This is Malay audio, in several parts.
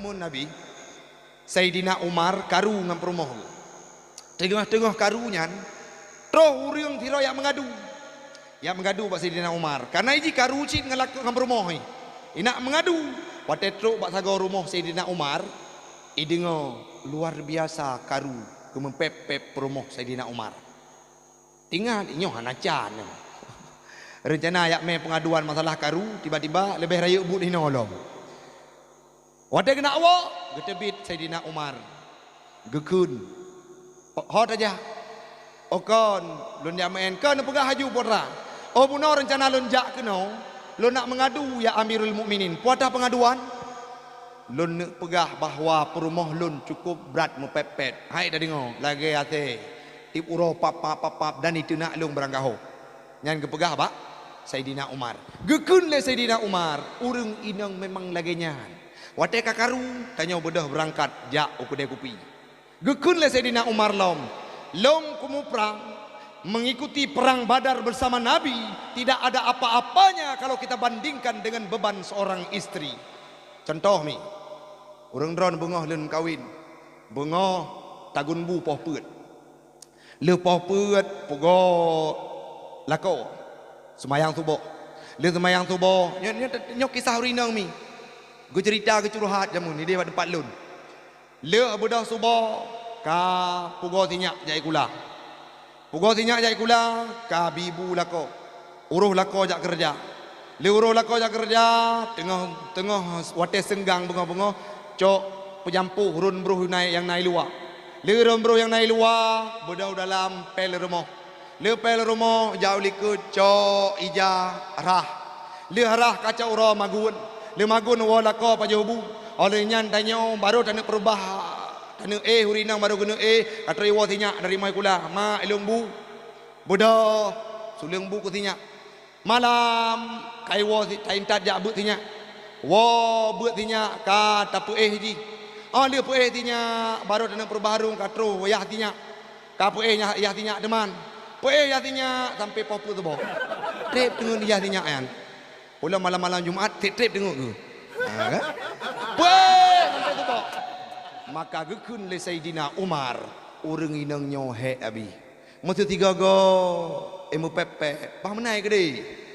mun Nabi Sayyidina Umar karu ngam perumoh. Tengah-tengah karunya terus urang tiro yang mengadu. Yang mengadu Pak Sayyidina Umar. Karena iji karu cit ngelak ngam perumoh ni. Ina mengadu. Wate truk Pak Sago rumah Sayyidina Umar. Idengo luar biasa karu kemempep perumoh Sayyidina Umar. Tinggal inyo hanacan. Rencana ayak me pengaduan masalah karu tiba-tiba lebih raya ubud hinolong. Wate kena awak getebit Sayyidina Umar. Gekun. Hot aja. Okon lun jamaen kan pegah haju pora. Oh puno rencana lun jak keno. Lun nak mengadu ya Amirul Mukminin. Puatah pengaduan. Lun nak pegah bahawa perumoh lun cukup berat mepepet. Hai dah dengar. Lagi ate. Tip uro pap dan itu nak lung berangkaho. Nyan kepegah pak Sayyidina Umar. Gekun le Sayyidina Umar. Urang inang memang lagi nyan. Wate kakaru tanya bedah berangkat jak ukudai kupi. Gekun le Sayyidina Umar lom. Lom kumu perang mengikuti perang Badar bersama Nabi tidak ada apa-apanya kalau kita bandingkan dengan beban seorang istri. Contoh ni. Urang dron bungoh lun kawin. Bungoh tagun bu poh peut. Le poh peut pugo lako. Semayang subuh. Le semayang subuh. Nyok kisah urinang mi. Gue cerita ke curhat jamu ni dia tempat lun. Le budak subuh ka pugo tinyak jai kula. Pugo tinyak jai kula ka bibu lako. Uruh lako jak kerja. Le uruh lako jak kerja tengah wate senggang bunga-bunga cok pejampuh run bruh yang naik luar. Le run bruh yang naik luar bedau dalam pel rumah. Le pel rumah jauh likut cok ija rah. Le rah kaca ura magun. Le magun wala ko pajobu. Oleh nyan tanya baru tak perubah. Tanya hurinang baru guna atau iwa tinyak dari mai kula. Ma ilung bu. Bodoh. Sulung bu ku tinyak. Malam kai wo tain tat jak but tinyak. Wo but tinyak ka tapu ji. Oh dia pu tinyak baru tak perbaharung katro wayah tinyak. Ka pu nya yah tinyak deman. Pu yah tinyak sampai popu tu boh. Trip dengan yah tinyak kan. Ulah malam-malam Jumaat trip tengok ke. Ha kan? Sampai tu boh. Maka gekun le Sayyidina Umar urang inang nyohe abi. Masa tiga go emu pepe. Pah menai ke de.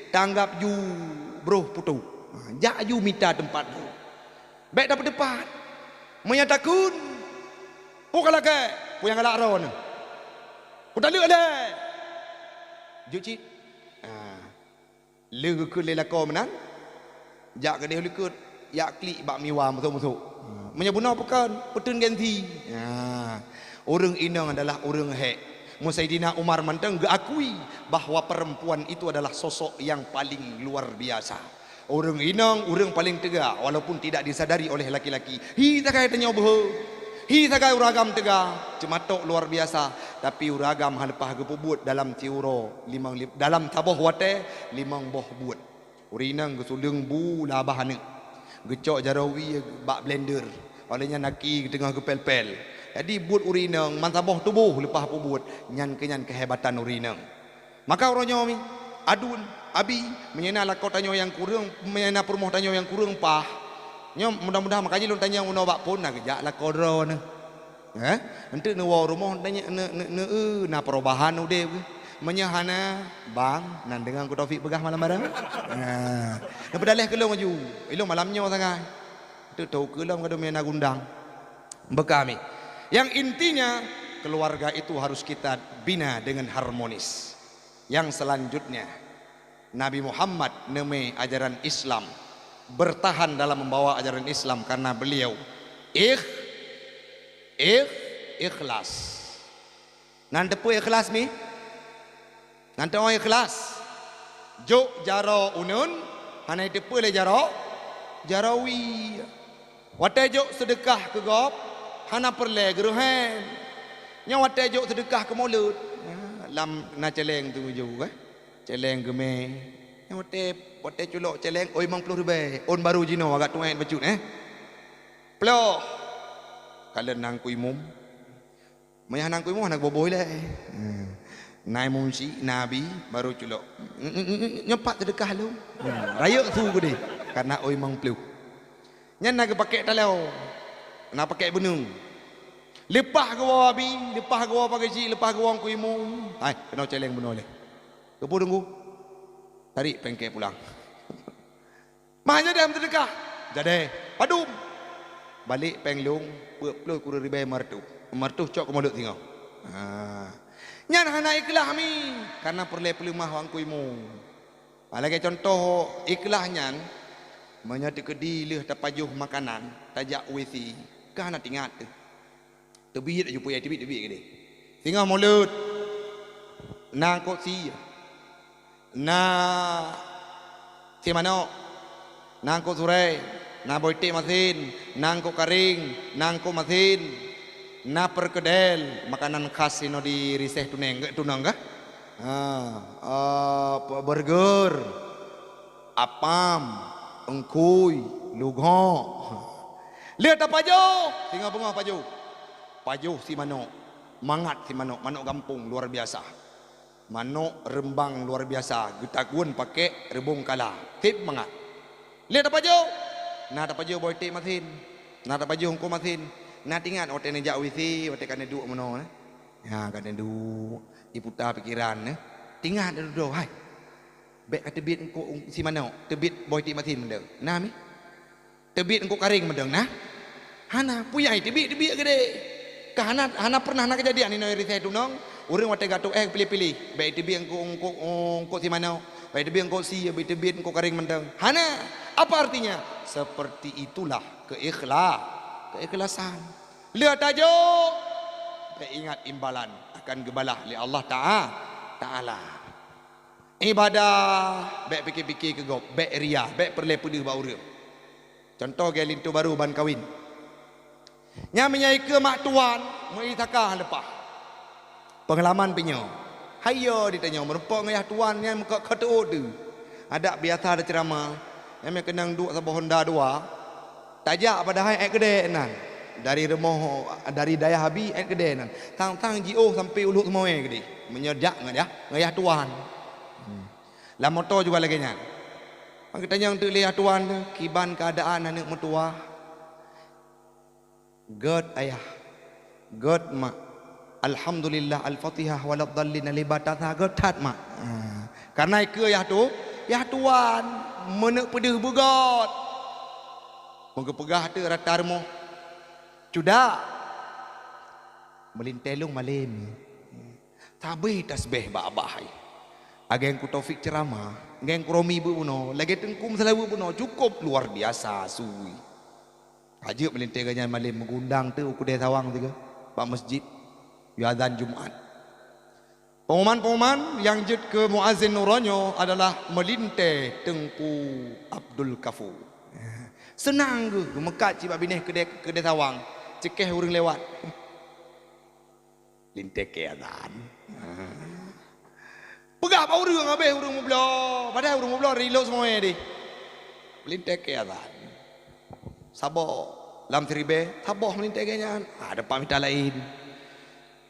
Tanggap ju bro putu. Jak ju minta tempat tu. Baik dapat tempat. Menyatakan pukala ke puyang galak ron. Udah lek le. Juci. Le gekun le lako menan. Jak ke de likut. Ya klik bak miwa musuh-musuh. Menyebuna pekan petun ganti. Orang inang adalah orang hek. Sayyidina Umar mantang akui bahawa perempuan itu adalah sosok yang paling luar biasa. Orang inang, orang paling tegak walaupun tidak disadari oleh laki-laki. Hi takai tanya boh. Hi takai uragam tegak. Cematok luar biasa. Tapi uragam halepah gepubut dalam tiuro dalam taboh wate 5 boh buat. Urinang gesulung bu labah anek. Gecok jarawi bak blender. Olehnya naki tengah gepel-pel. Jadi buat urinang mantabah tubuh lepas pubut nyan kehebatan urinang. Maka orangnya mi adun abi menyena lakau tanya yang kurang menyena permoh tanya yang kurang pah. Nyom mudah-mudahan makanya lu tanya uno bak pun nak jak lakau ron. Ente nu rumah tanya na perubahan ude menyahana bang nan dengan ku Taufik pegah malam barang. Nah pedaleh kelong maju. Ilung malamnya sangat. Tu tahu kelong kada mena gundang. Bekami. Yang intinya keluarga itu harus kita bina dengan harmonis. Yang selanjutnya Nabi Muhammad neme ajaran Islam bertahan dalam membawa ajaran Islam karena beliau ikhlas. Nanti pu ikhlas mi? Nanti orang ikhlas. Jok jaro unun, hanai tepu le jaro jarawi. Watai jok sedekah ke gop, hana perle geruhan. Nya watai jok sedekah ke mulut. Lam na celeng tu ju celeng geme. Nya watai culok celeng oi 50 ribu. On baru jino agak tuan becut Ploh. Kalian nang kuimum. Mayah nang kuimum anak boboy le. Naik munsi Nabi baru culok. Nyepak sedekah lu. Raya tu gede karena oi mang pluk. Nyan nak pakai talau. nak pakai benung. Lepas ke bawah abi, lepas ke bawah pakai cik, lepas ke bawah ku imu. Hai, kena celeng benar le. Kepo tunggu. Tarik pengkek pulang. Mahnya dia terdekah. Jadi, padum. Balik penglung, peluk ku ribai martu. Martu cok ke mulut tengok. Nyan hana ikhlas mi karena perle mah wang kuimu. Lagi contoh ikhlas nyan menyati kedi leh tapajuh makanan, tajak WC. Ka hana tingat tu. Tebit aja puyai tebit gede. Tengok mulut. Nang kok si. Si mano. Nang kok surai, na boyte masin, nang kok karing, nang kok masin. Na perkedel makanan khas ino di riseh tunang kah? Burger, apam, engkuy, lugho. Lihat apa jo? Tinggal bunga apa jo? Pajuh si manok, mangat si manok, manok kampung luar biasa. Manok rembang luar biasa. Gutagun pakai rebung kala. Tip mangat. Lihat apa jo? Nah apa jo boy tip masin. Nah apa jo engkau masin. Nah tingat ote nejak wisi, ote kan duduk mano, ya kan duduk, iputar pikiran, tingat duduk, hai, bek tebit engkau si mana, tebit boy ti masin mendeng, nah mi, tebit engkau karing mendeng, nah, hana puyai tebit gede, kahana hana pernah nak kejadian ini dari saya tunong, orang ote gatuk pilih, bek tebit engkau si mana, bek tebit engkau si, bek tebit engkau karing mendeng, hana, apa artinya? Seperti itulah keikhlasan. Lihat aja. Ingat imbalan akan gebalah oleh Allah Ta'ala. Ibadah baik fikir-fikir ke gop, baik ria, baik perle-perle bau ria. Contoh ke lintu baru ban kawin. Nya menyai ke mak tuan, mai takah lepas. Pengalaman penyo. Hayo ditanya merupa ngayah tuan yang muka ketuk tu. Ada biasa ada ceramah. Yang kenang duk sabah Honda 2. Tajak pada hai gede nan dari remoh dari daya habi gede nan tang GO sampai ulu semua gede menyedak ngayah tuan lah motor juga lagi nya kita yang tu lihat tuan kiban keadaan anak mertua God ayah God mak alhamdulillah al-fatihah waladhdallin libatata God tat mak karena ke ya tuan menek pedih bugot moga pegah tu ratarmo cuda melintelung malim tabe tasbih ba-abah ageng ku Taufik ceramah ageng ku Romi bu uno lagi tengkum selalu bu uno cukup luar biasa suwi aja melintegannya malim mengundang tu ku desa Sawang juga pak masjid ya azan Jumat pengumuman yang jut ke muazin nuronyo adalah melinte tengku Abdul Kafur. Senang ke mekat cik bineh kedai Sawang cekeh orang lewat lintek ke azan pegah apa orang habis orang mublo padahal orang mublo reload semua ni lintek ke azan sabar lam tribe sabar melintek ke nya depan minta lain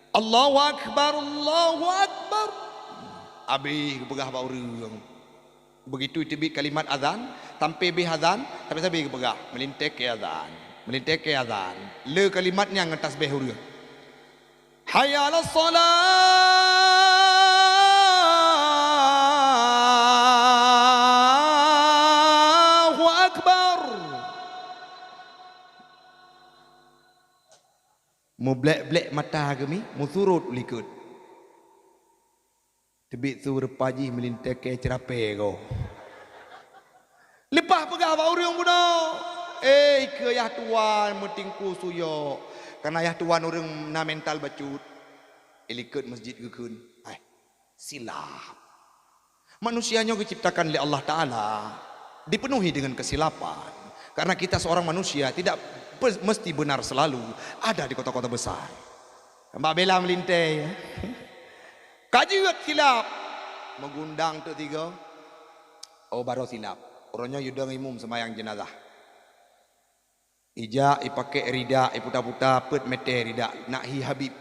Allahu akbar habis pegah apa orang begitu tibik kalimat azan sampai be azan tapi sabi pegah melintek ke azan le kalimatnya ngetas be huruf hayya 'alas Allahu akbar mu blek mata kami mu surut likut tebik tu repaji melintek ke cerape ko. Lepas pegah bau orang buno. Ke yah tuan metingku suyo. Karena yah tuan orang na mental bacut. Ilikut masjid gekun. Silap. Manusianya diciptakan oleh Allah Ta'ala. Dipenuhi dengan kesilapan. Karena kita seorang manusia tidak mesti benar selalu. Ada di kota-kota besar. Mbak Bella melintai ya. Kaji silap mengundang tu 3 baru silap orangnya yudang imum semayang jenazah ija ipake rida iputa-puta pet mete rida nak hi habib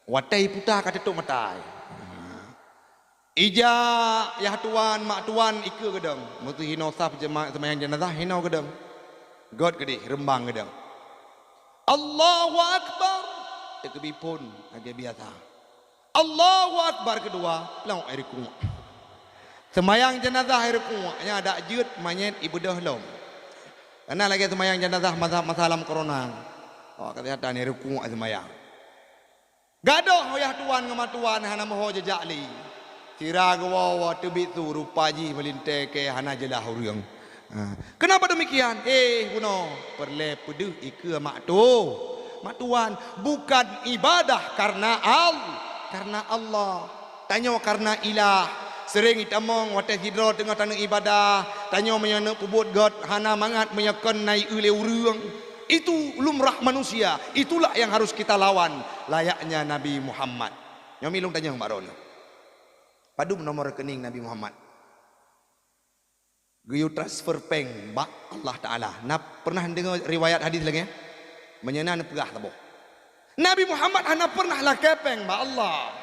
watai puta kata tok matai ija ya tuan mak tuan ike gedang mutu hino saf semayang jenazah hino gedang god gede rembang gedang Allahu Akbar. Tekebih pun agak biasa. Allahu Akbar kedua, pelau air kuat. Semayang jenazah air kuatnya ada jut manyet ibadah lom. Karena lagi semayang jenazah masalah corona. Oh kesehatan air kuat semayang. Gadoh hoyah tuan ngama tuan hana moho jejak li. Tira gawa tebit tu rupa ji melinte ke hana jelah urang. Kenapa demikian? Buno perle pedeh ike mak tu. Mak tuan bukan ibadah karena Allah. Tanya karena ilah. Sering itamong wate hidro tengah tanah ibadah. Tanya menyana pubut god hana mangat menyakan nai ule urang. Itu lumrah manusia. Itulah yang harus kita lawan. Layaknya Nabi Muhammad. Nyomilung tanya Mbak Ron. Padu nomor rekening Nabi Muhammad. Geyu transfer peng bak Allah Ta'ala. Pernah dengar riwayat hadis lagi ya? Menyana pegah tabo. Nabi Muhammad hana pernah lah kepeng bak Allah.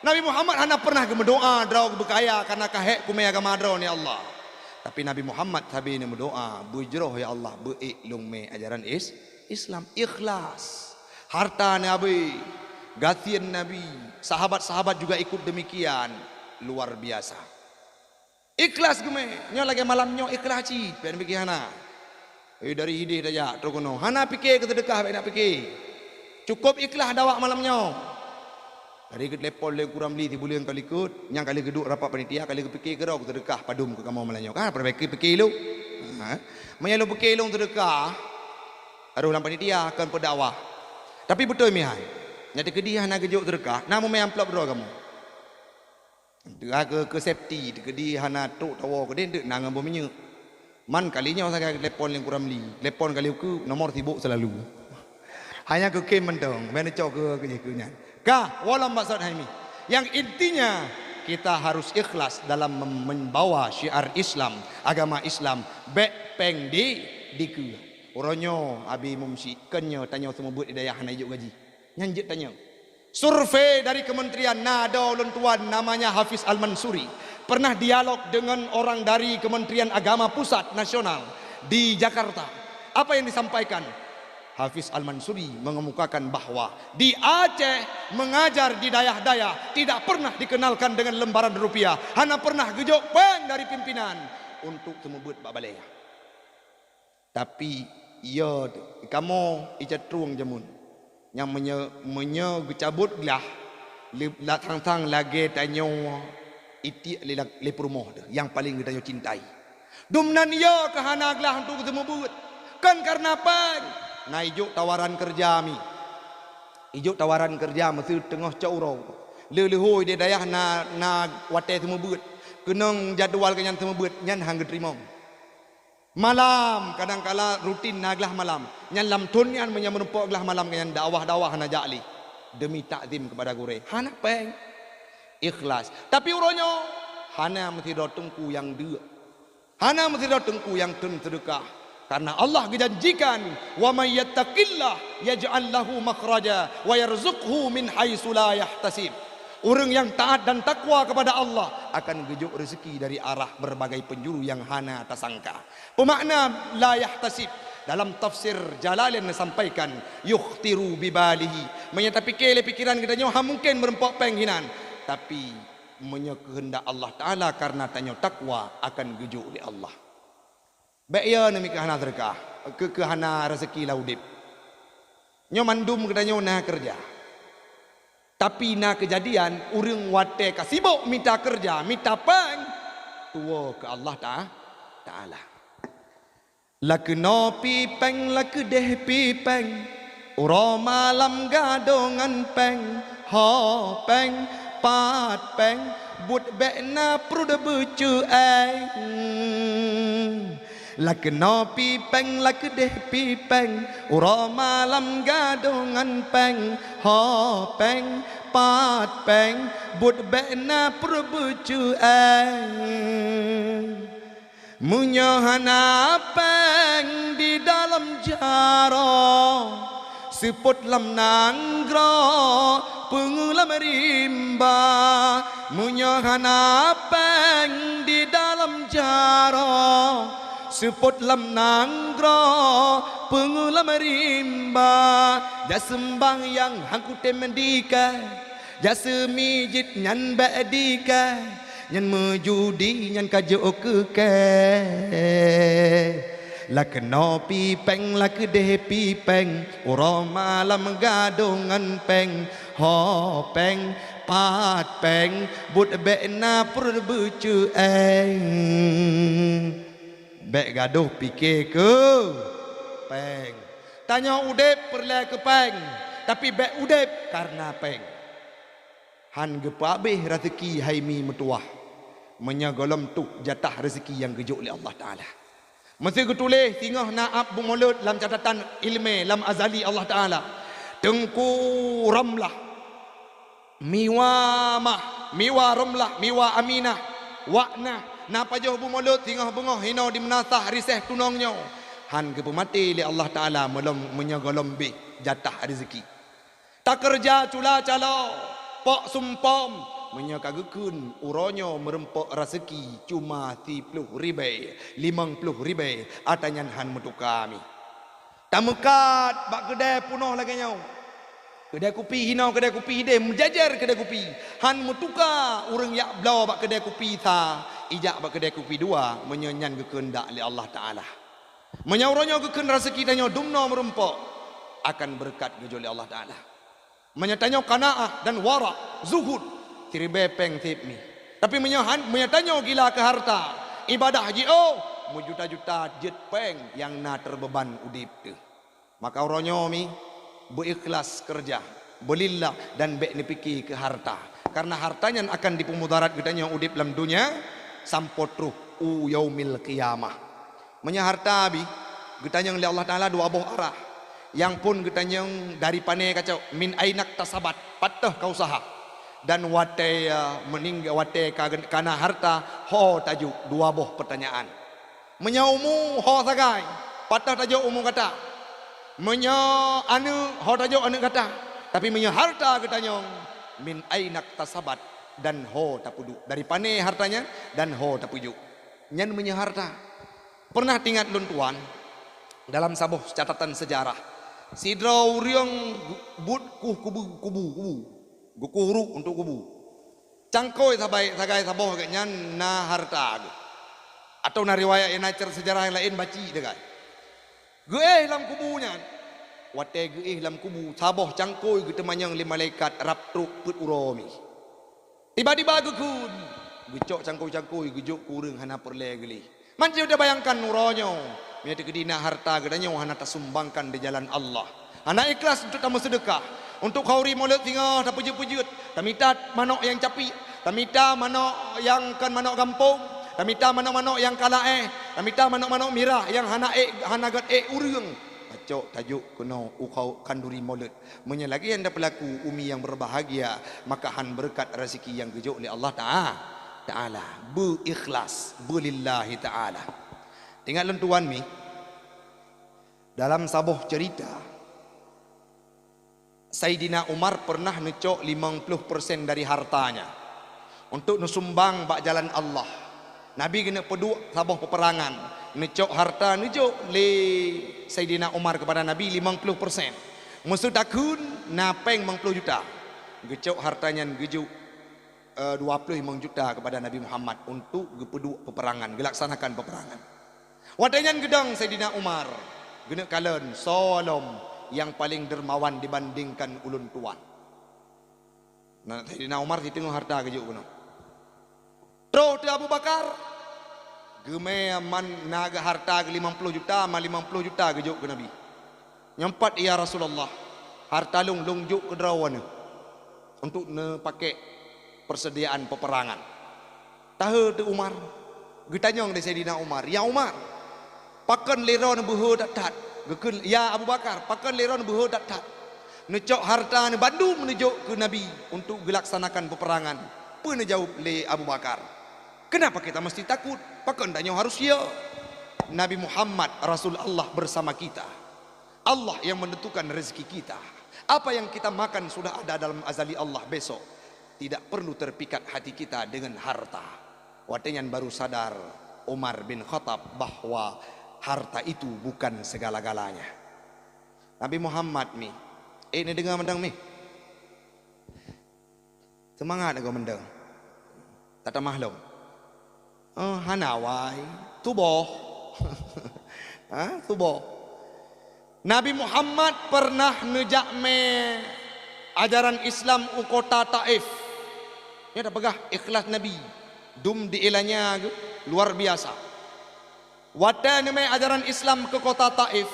Nabi Muhammad hana pernah berdoa draw berkaya karena kahek kumai agama draw ni Allah. Tapi Nabi Muhammad sabi ni berdoa, bujroh ya Allah, be'iklung me ajaran Islam, ikhlas. Harta Nabi, gatian Nabi, sahabat-sahabat juga ikut demikian, luar biasa. Ikhlas gume, nyo lagi malamnya ikhlas ci, ben pikir hana. Dari hidih daya trokono, hana pikir kesedekah ben nak pikir. Cukup ikhlas dawak malamnya. Dari ke lepol le kurang beli tiba yang kali ikut, yang kali geduk rapat panitia, kali fikir ke rau sedekah padum ke kamu melanyo. Kan perbaiki fikir lu. Menyalo fikir lu sedekah. Aruh lam panitia akan berdakwah. Tapi betul mihai. Nyata kediah nak gejuk sedekah, namu me amplop bro kamu. Dia ke safety, kediah nak tok tawa ke den nang ambo menye. Man kalinya saya lepol yang kurang beli. Lepol kali ke nomor sibuk selalu. Hanya ke kem mentong, manager ke nya. Kah walam maksud ini yang intinya kita harus ikhlas dalam membawa syiar Islam, agama Islam peng di ku oronyo abi mumsi kenyo tanya semua buat hidayah na ijuk gaji nyanjit tanya survei dari kementerian nado lentuan namanya Hafiz Al-Mansuri pernah dialog dengan orang dari Kementerian Agama Pusat Nasional di Jakarta. Apa yang disampaikan? Hafiz Al-Mansuri mengemukakan bahwa di Aceh mengajar di dayah-dayah tidak pernah dikenalkan dengan lembaran rupiah, hanya pernah gejok peng dari pimpinan untuk semubut bak balai. Tapi ia kamu icatrung jamun yang menyegecabut lah tang lagi tanyo iti le perumoh yang paling kita cintai. Dumnan ia kehanaglah untuk semubut kan karena apa? Na ijuk tawaran kerja mi. Ijuk tawaran kerja mesti tengah caurau. Lelehoi dia dayah na wate semua beut. Kenang jadual kenyan semua beut nyan hang terima. Malam kadang-kala rutin naglah malam. Nyan lam tun nyan menyamrumpok glah malam kenyan dakwah-dakwah na jali. Demi takzim kepada gure. Hana peng. Ikhlas. Tapi uronyo hana mesti dotengku yang dua. Hana mesti dotengku yang tun sedekah. Karena Allah janjikan wa may yattaqillah yaj'al lahu makhraja wa yarzuqhu min haitsu la yahtasib. Orang yang taat dan takwa kepada Allah akan gejuk rezeki dari arah berbagai penjuru yang hana tak sangka. Pemakna la yahtasib dalam tafsir Jalalain disampaikan yukhtiru bibalihi. Menyata fikir pikiran kita nyoh mungkin merempok penghinan tapi menyekehendak Allah Taala karena tanya takwa akan gejuk di Allah. Baik ya nami kehana terkah, kehana rezeki laudip. Nyo mandum kita nyo na kerja. Tapi na kejadian urang wate kasibuk minta kerja, minta peng tua ke Allah Taala. Lakno pi peng lak deh pi peng. Ura malam gadongan peng, ha peng pat peng but bekna prud becu Lakno pi peng lak deh pi peng ura malam gadongan peng ha peng pat peng but bekna perbucu munyahana peng di dalam jaro seput lam nanggro pengulam rimba munyahana peng di dalam jaro sepot lam nanggra pengulam rimba jasembang yang hangku temendika jasemijit nyan badika nyan mejudi nyan kajo ke la keno pipeng la kedeh pipeng ura malam gadongan peng ho peng pat peng but be na pur bucu be gaduh pikir ke peng tanya udep perle ke peng tapi be udep karena peng han gepabeh rezeki haimi metuah menyagolom tu jatah rezeki yang gejuk oleh Allah Taala. Mesti ketulis tingah naab bumulut dalam catatan ilmu dalam azali Allah Taala. Tengku ramlah miwa ramlah miwa aminah wa'na napa jauh bumulut tingah bengah hino di menasah riseh tunongnya. Han ke pemati oleh Allah Taala melom menyagolom be jatah rezeki. Tak kerja cula calo pok sumpom menyakagukun uronyo merempok rezeki cuma 30 ribai 50 ribai atanyan han mutu kami tamukat bak kedai punoh lagi nyau kedai kopi hinau kedai kopi hide menjajar kedai kopi han mutuka urang yak blau bak kedai kopi tha ijak bak kedai kopi dua menyanyan kekendak li Allah Taala menyauronyo keken rezeki tanyo dumno merempok akan berkat gejol Allah Taala menyatanya qanaah dan wara zuhud tiribe peng tipmi tapi menyatanya gila ke harta ibadah haji juta-juta jet peng yang na terbeban udip tu maka oronyo mi berikhlas kerja bolillah dan bek ni fikir ke harta karena hartanya akan dipemudarat gedanya udip dalam dunia sampotruh yaumil qiyamah menya harta bi gedanya oleh Allah Taala dua boh arah yang pun gedanya dari pane kacau min ainak tasabat patah kau usaha dan wate meninggal wate kana harta ho tajuk dua boh pertanyaan menyaumu ho sagai patah tajuk umum kata menya anu ho tajuk anu kata tapi menya harta katanya min ainak tasabat dan ho tapudu dari pane hartanya dan ho tapuju nyan menya harta pernah tingkat lun tuan dalam sabuh catatan sejarah sidra uriang but kubu gukuru untuk kubu cangkoi sagai saboh kayaknya na harta atau na riwayat yang nacer sejarah yang lain baci dekat gue dalam kubunya wate gue dalam kubu saboh cangkoi gitu manyang lima malaikat raptruk put uromi tiba-tiba gukun gecok cangkoi gejuk kurang hana perle geli manci udah bayangkan nuronyo miati kedina harta gedanya hana tasumbangkan di jalan Allah hana ikhlas untuk tamu sedekah untuk kauri mulut tinggal tak pujut-pujut tamita manok yang capi tamita manok yang kan manok kampung tamita manok-manok yang kala tamita manok-manok mirah yang hanagat urang acok tajuk kuno ukau kanduri mulut menyelagi anda pelaku umi yang berbahagia maka han berkat rezeki yang gejuk oleh Allah Taala berikhlas bilillahi taala tinggal lentuan mi dalam sabuh cerita Sayyidina Umar pernah necok 50% dari hartanya untuk nusumbang bak jalan Allah. Nabi kena peduk sabuh peperangan, necok harta necok le Sayyidina Umar kepada Nabi 50%. Musuh takun napeng 50 juta. Gecok hartanya gejuk 25 juta kepada Nabi Muhammad untuk gepeduk peperangan, gelaksanakan peperangan. Wadanya gedang Sayyidina Umar, gena kalen solom yang paling dermawan dibandingkan ulun tuan. Nah, Sayyidina Umar di tengah harta kejuk kuno. Terus Abu Bakar geme man naga harta ke 50 juta ma 50 juta kejuk ke Nabi. Nyempat ya Rasulullah. Harta lung juk ke derawan untuk ne pakai persediaan peperangan. Tahu tu Umar. Getanyong dari Sayyidina Umar. Ya Umar, pakan lero ne buhu tat. Gekun ya Abu Bakar pakan leron buho dat necok harta ne bandum menujuk ke Nabi untuk gelaksanakan peperangan pun jawab le Abu Bakar kenapa kita mesti takut pakan danyo harus ya Nabi Muhammad Rasul Allah bersama kita Allah yang menentukan rezeki kita apa yang kita makan sudah ada dalam azali Allah besok tidak perlu terpikat hati kita dengan harta watenyan baru sadar Umar bin Khattab bahwa harta itu bukan segala-galanya. Nabi Muhammad mi, ni dengar mendang mi. Semangat aku mendang. Tak ada mahlum. Hanawai, tuboh. Tuboh. Nabi Muhammad pernah nejakme ajaran Islam u kota Taif. Dia dah pegah ikhlas Nabi. Dum diilanya luar biasa. Wata neme ajaran Islam ke kota Taif.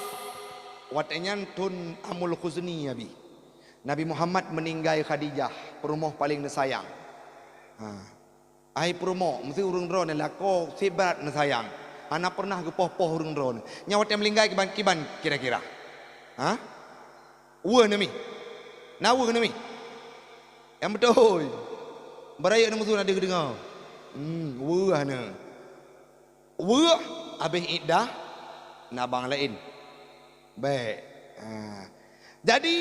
Watanya tun amul khuzni Nabi. Nabi Muhammad meninggai Khadijah, perumoh paling disayang. Ai perumoh mesti urung drone lako sibat disayang. Anak pernah gepoh-poh urung drone. Nyawat yang melinggai kiban kira-kira. Uwe nami. Nawa nami. Yang betul. Berayak nama tu nak dengar. Uwe na. Uwe habis iddah nabang lain. Baik. Jadi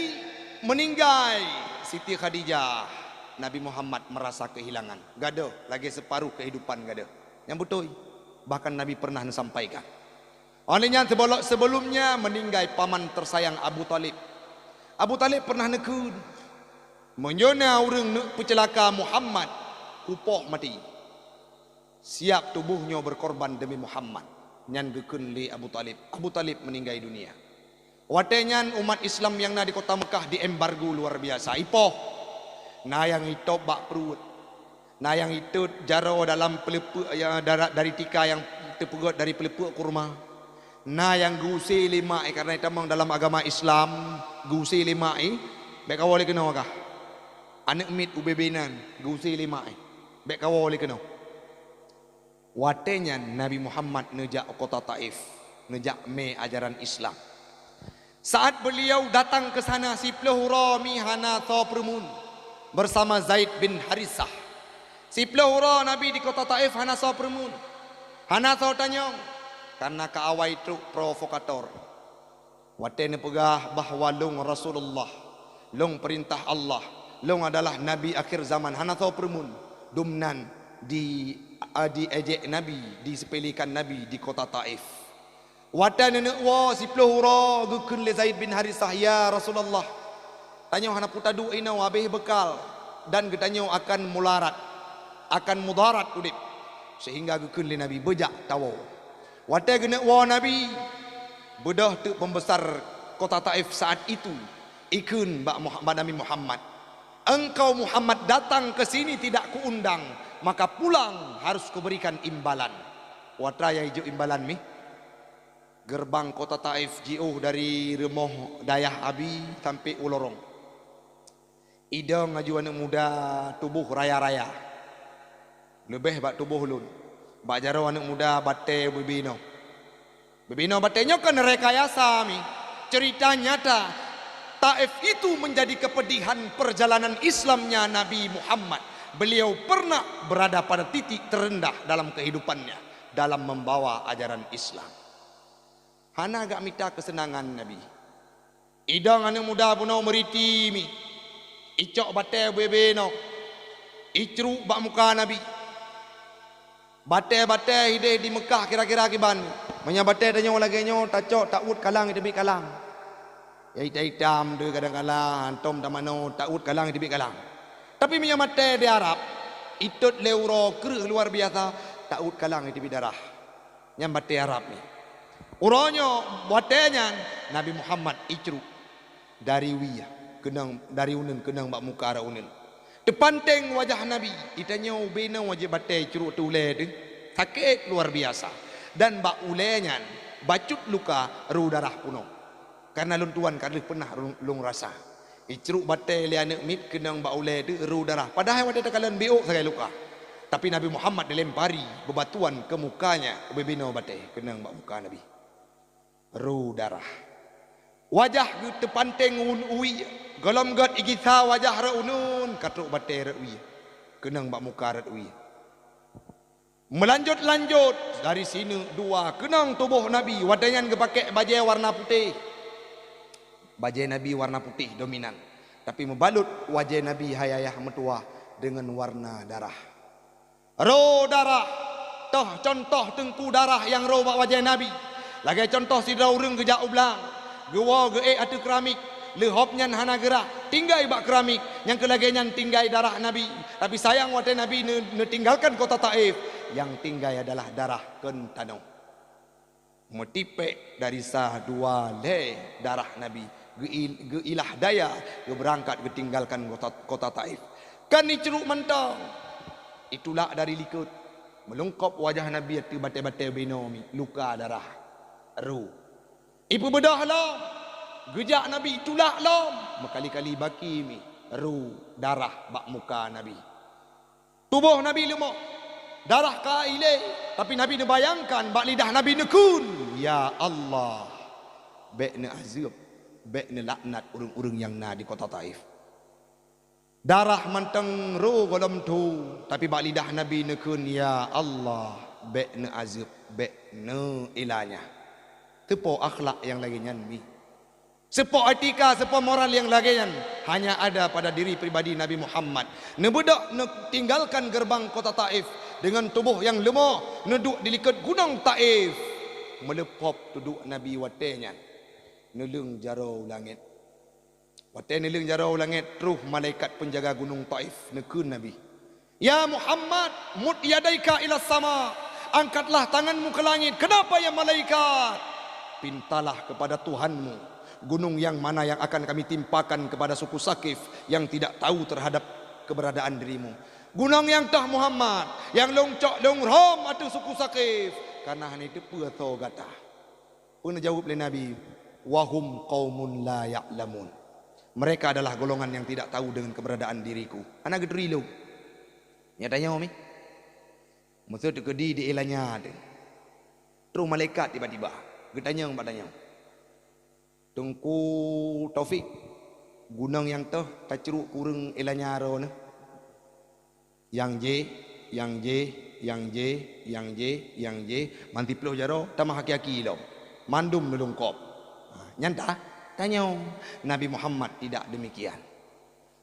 meninggal Siti Khadijah, Nabi Muhammad merasa kehilangan. Gada lagi separuh kehidupan gada. Yang betul. Bahkan Nabi pernah sampaikan. Olehnya sebelumnya meninggal paman tersayang Abu Talib. Abu Talib pernah nekun. Menyona orang pecelaka Muhammad kupoh mati. Siap tubuhnya berkorban demi Muhammad. Nyan gekun li Abu Talib. Abu Talib meninggal dunia. Watenyan umat Islam yang na di kota Mekah di embargo luar biasa. Ipoh. Na yang itu bak perut. Na yang itu jaro dalam pelepuk dari tika yang terpegut dari pelepuk kurma. Na yang gusi lima karena itu memang dalam agama Islam gusi lima baik kau boleh kena kah? Anak mit ubebenan gusi lima baik kau boleh kena. Watenya Nabi Muhammad nejak kota Taif, nejak me ajaran Islam. Saat beliau datang ke sana si Plehurami hana tho permun bersama Zaid bin Harisah. Si Plehura Nabi di kota Taif hana tho permun. Hana tho tanyong karena kaawai truk provokator. Watene pegah bahawa long Rasulullah, long perintah Allah, long adalah Nabi akhir zaman. Hana tho permun dumnan di ejek Nabi, disepelikan Nabi di kota Taif. Watan nenek wa si Plehura gukun le Zaid bin Harisah ya Rasulullah. Tanya hana putadu ina habis bekal dan getanyo akan mularat, akan mudarat udip. Sehingga gukun le Nabi bejak tawo. Watan genek wa Nabi bedah tu pembesar kota Taif saat itu ikun Nabi Muhammad. Engkau Muhammad datang ke sini tidak kuundang, maka pulang harus kuberikan imbalan. Watra yang hijau imbalan mi. Gerbang kota Taif jauh dari Remoh Dayah Abi sampai Ulorong. Idang ngaju anak muda tubuh raya-raya. Lebih bak tubuh lun. Bak jaro anak muda bate bebino. Bebino batenya kan rekayasa mi. Cerita nyata Taif itu menjadi kepedihan perjalanan Islamnya Nabi Muhammad. Beliau pernah berada pada titik terendah dalam kehidupannya dalam membawa ajaran Islam. Hana agak minta kesenangan Nabi. Idang anak muda punau meriti mi. Icok bate bebeno. Icru bak muka Nabi. Bate-bate hideh di Mekah kira-kira kiban. Menyabate tanya lagi nyo tacok taud kalang demi kalang. Ya hitam de kadang-kadang antom tamano taud kalang demi kalang. Tapi menyamate di Arab itut leuro ker luar biasa taud kalang demi darah. Nyambate Arab ni. Uronyo buatnya Nabi Muhammad icru dari wiyah kenang dari unen kenang bak muka ara unen depanteng wajah Nabi itanya ubena wajah batai icru tu ule de sakit luar biasa dan bak ulenya bacut luka ru darah puno karena luntuan kadeh pernah lung rasa icru batai le anak mit kenang bak ule de ru darah padahal wada takalan biok sagai luka tapi Nabi Muhammad dilempari bebatuan ke mukanya bebina batai kenang bak muka Nabi ru darah wajah gitu panteng ui golom gat igitha wajah raunun katruk bate rawi kenang bak muka rat ui melanjut dari sini dua kenang tubuh Nabi wadanyan ge pakai baju warna putih baju Nabi warna putih dominan tapi membalut wajah Nabi hayayah metua dengan warna darah ru darah toh contoh tengku darah yang ro bak wajah Nabi. Lagi contoh si daureng gejak ublang. Gewa ge atu keramik. Lehop nyan hana gerah. Tinggai bak keramik. Yang kelagi nyan tinggai darah Nabi. Tapi sayang wate Nabi ne tinggalkan kota Taif. Yang tinggai adalah darah Kentano. Metipek dari sah dua le darah Nabi. Ge ilah daya. Ge berangkat ge tinggalkan kota Taif. Kan ni ceruk mentang. Itulah dari likut. Melungkap wajah Nabi itu batai-batai binomi. Luka darah. Ru. Ibu bedah lah. Gejak Nabi itulah lah. Berkali-kali baki mi. Ru. Darah bak muka Nabi. Tubuh Nabi lemah. Darah kaile. Tapi Nabi ne bayangkan. Bak lidah Nabi nekun. Ya Allah. Bek ne azab. Bek ne laknat urung-urung yang na di kota Taif. Darah manteng ro golom tu. Tapi bak lidah Nabi nekun. Ya Allah. Bek ne azab. Bek ne ilanya. Tepo akhlak yang lagi nyanmi. Sepo etika, sepo moral yang lagi nyan. Hanya ada pada diri pribadi Nabi Muhammad. Nebedak tinggalkan gerbang kota Taif. Dengan tubuh yang lemah. Neduk di likat gunung Taif. Melepop duduk Nabi watenya. Nelung jarau langit. Wate nelung jarau langit. Terus malaikat penjaga gunung Taif. Nekun Nabi. Ya Muhammad. Mud yadaika ila sama. Angkatlah tanganmu ke langit. Kenapa ya malaikat? Pintalah kepada Tuhanmu gunung yang mana yang akan kami timpakan kepada suku Sakif yang tidak tahu terhadap keberadaan dirimu. Gunung yang tah Muhammad yang longcok longrom atau suku Sakif karena hanya itu puatho gata. Pun jawab oleh Nabi, wahum qaumun la ya'lamun. Mereka adalah golongan yang tidak tahu dengan keberadaan diriku. Anak gedri lu. Nyatanya Umi. Maksud kedi di ilanya ada. Terus malaikat tiba-tiba getanya padanya. Tengku Taufik gunung yang teh tak ceruk kurang elanya aro ne. Yang J, yang J, manti puluh jaro tamah haki-haki lo. Mandum nulungkop. Nyanta tanya Nabi Muhammad tidak demikian.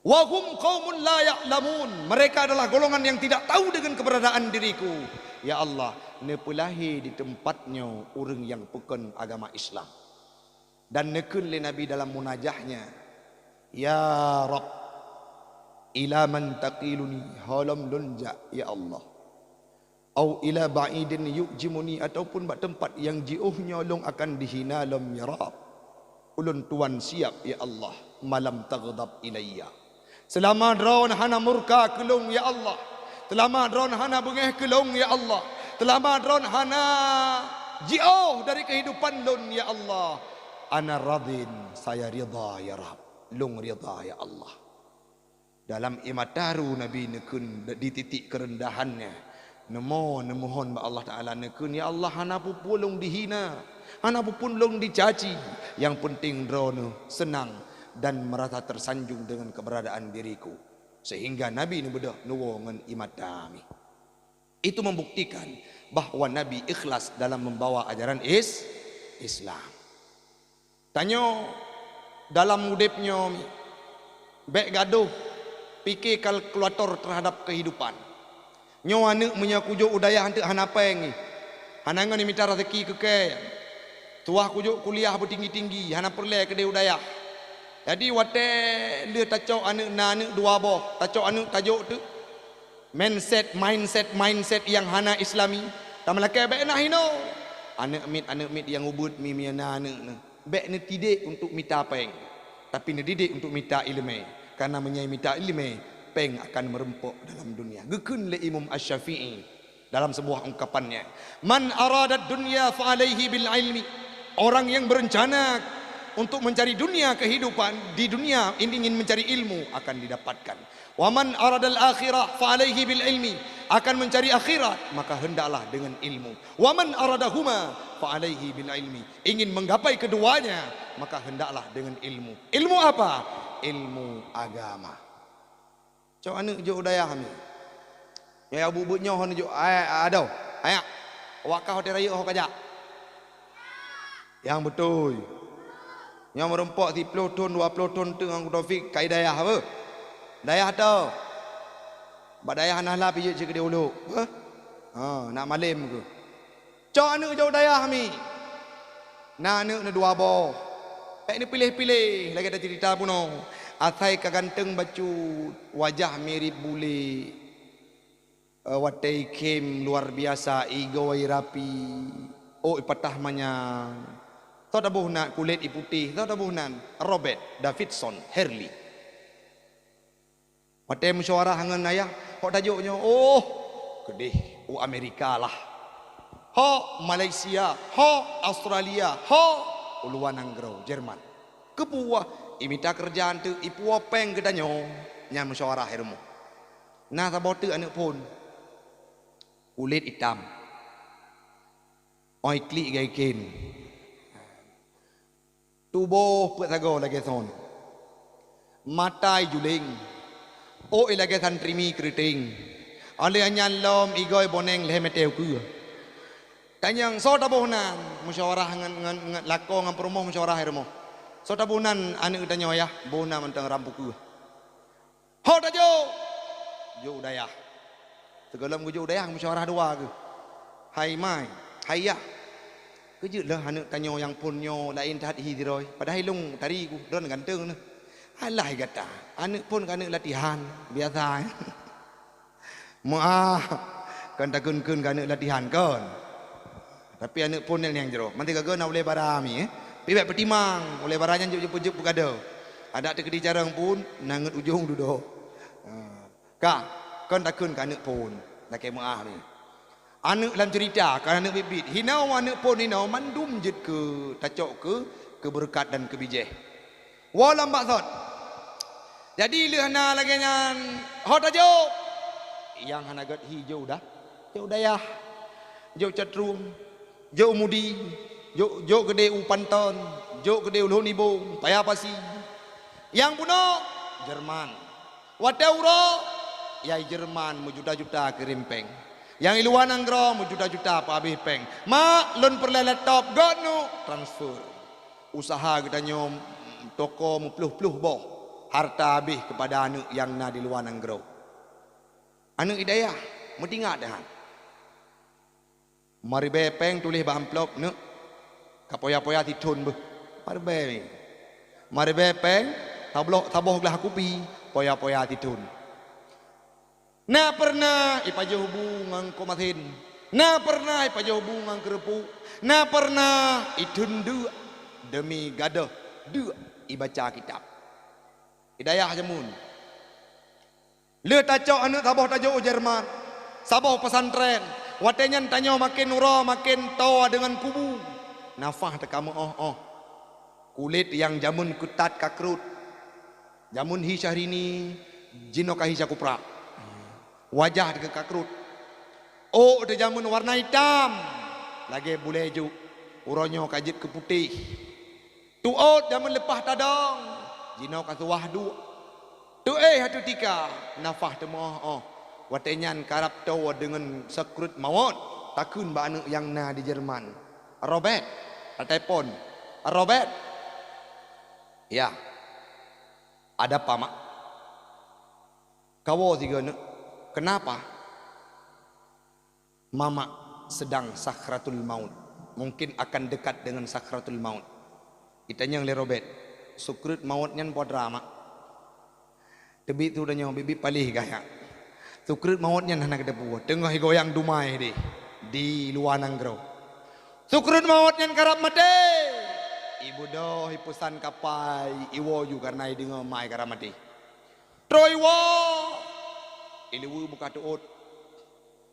Wahum qaumun la ya'lamun. Mereka adalah golongan yang tidak tahu dengan keberadaan diriku. Ya Allah, nepulahi di tempatnya orang yang bukan agama Islam. Dan nekun le Nabi dalam munajahnya. Ya Rabb, ila man taqiluni halam lunja ya Allah. Au ila ba'idin yu'jimuni ataupun bak tempat yang jiuhnya long akan dihina lam ya Rabb. Ulun tuan siap ya Allah, malam taghdab ilayya. Selama drawn hana murka kelung ya Allah. Selama drawn hana bengeh kelung ya Allah. Selama drawn hana jauh dari kehidupan lun ya Allah. Ana radin, saya ridha ya Rabb. Lung ridha ya Allah. Dalam imataru Nabi nekun di titik kerendahannya. Nemohon ba Allah Ta'ala nekun ya Allah hana pupulung dihina. Hana pupulung dicaci. Yang penting drawn senang dan merasa tersanjung dengan keberadaan diriku. Sehingga Nabi ini bedah nuwongan imatami. Itu membuktikan bahawa Nabi ikhlas dalam membawa ajaran Islam. Tanya dalam udipnya bek gaduh fikir kalkulator terhadap kehidupan. Nyo anak menyakujuk udaya hantu hanapeng. Hanangan ni minta rezeki keke. Tuah kujuk kuliah bertinggi-tinggi, hana perle ke dia udaya. Jadi wate dia tacok anak na anak dua boh, tacok anak tajuk tu mindset yang hana Islami. Tak melakai baik nak hino. Anak mit yang ubud mimiana anak na. Baik ni tidak untuk minta peng, tapi ni didik untuk minta ilmu. Karena menyai minta ilmu, peng akan merempuk dalam dunia. Gekun le Imam Asy-Syafi'i dalam sebuah ungkapannya, man aradat dunya fa alaihi bil ilmi. Orang yang berencana untuk mencari dunia kehidupan di dunia ini ingin mencari ilmu akan didapatkan. Wa man aradal akhirah fa alaihi bil ilmi, akan mencari akhirat maka hendaklah dengan ilmu. Wa man aradahuma fa alaihi bil ilmi, ingin menggapai keduanya maka hendaklah dengan ilmu. Ilmu apa? Ilmu agama. Cak anak jo daya kami. Ya abu butnya hon jo ada. Ayak. Wakah hotel raya ho kajak. Yang betul. Yang merempak 30 ton 20 ton tu ang Taufik kai dayah apa? Dayah tau. Bak dayah nahla pijak cik dia ulu. Ha? Nak malim ke. Cok anak jauh dayah mi. Nah anak na dua boh. Ni pilih-pilih lagi ada cerita pun no. Athai kaganteng baju wajah mirip bule. Watai kem luar biasa igoi rapi. Oh ipatah manyang. Tahu dah buhnan kulit putih. Tahu dah buhnan Robert Davidson Hurley. Watai musyawarah hangan ayah. Kok tajuknya oh kedih. Oh Amerika lah. Ho Malaysia, ho Australia, ho Uluan Anggrau Jerman. Kepuah imita kerjaan tu ipuah peng kedanyo nya musyawarah hermo. Nah tabote anak pun kulit hitam. Oi klik gaikin. Tubuh petago lagi son. Matai juling. Oh ilage than trimi keriting. Ale anyan lom igoi boneng lemeteu ku. Tanyang so tabuhnan musyawarah ngan lako ngan promo musyawarah hermo. So tabuhnan anu udanyo ya bona mentang rampuku. Ho tajo. Jo dayah. Tegalam jo dayah musyawarah dua ke. Hai mai, hai ya. Kejelah anu tanyo yang punyo lain tahat hidiroi. Padahal lung tadi ku don ganteng ne. Alah kata, anu pun kana latihan biasa. Maah kan takun-kun kana latihan kan. Tapi anak pun yang jero. Manti kagak nak boleh barami. Pibet petimang. Boleh baranya juk-juk pukada. Ada tekedi jarang pun. Nangat ujung duduk. Kak. Kan takun ke anak pun. Laki maaf ni. Anak dalam cerita. Kan anak bibit. Hinau anak pun hinau. Mandum jid ke. Tacok ke. Keberkat dan kebijeh. Walam baksud. Jadi lihana lagi nyan. Hot ajo. Yang hanagat hijau dah. Jauh dayah. Jauh catrung. Jauh mudi, jauh gede upanton, jauh gede ulun ibu, payah pasi. Yang puno Jerman, Wateuro, ya Jerman mujuta-juta kerimpeng. Yang iluan anggro mujuta-juta apa habis peng. Mak lun perle laptop gonu transfer. Usaha kita nyom toko mupluh-pluh boh. Harta habis kepada anak yang na di luar anggro. Anak hidayah, mutingat dah. Mari bepeng tulis bah amplop ne. Kapoya-poya titun beh. Mari bepeng. Mari bepeng taboh gelah kopi, poya-poya titun. Na pernah ipaja hubungan komatin. Na pernah ipaja hubungan kerepu. Na pernah itun dua demi gadah dua ibaca kitab. Hidayah jamun. Le tacok anak taboh tajuk Jerman. Saboh pesantren. Watenyan tanya makin nura makin tawa dengan kubu. Nafah tekamu kulit yang jamun kutat kakrut. Jamun hi syahrini jino kahi sakupra. Wajah ke kakrut. Oh de jamun warna hitam. Lagi buleju. Uronyo kajit ke putih. Tuot jamun lepah tadong. Jino kasu wahdu. Tu hatu tika. Nafah temoh Watenyan karap tawa dengan sekrut mawon. Takun ba anak yang na di Jerman. Robert. Telepon. Robert. Ya. Ada apa mak? Kawo tiga nak. Kenapa? Mama sedang sakratul maut. Mungkin akan dekat dengan sakratul maut. Itanya oleh Robert. Sekrut mautnya buat drama. Tebi tu dah nyawa bibi palih gaya. Sukrut mautnya nak kita buat. Tengah goyang dumai di luar Nanggro. Sukrut mautnya karap mati. Ibu doh ipusan kapai iwo juga karena dengar mai karap mati. Troiwo. Iliwu buka tuut.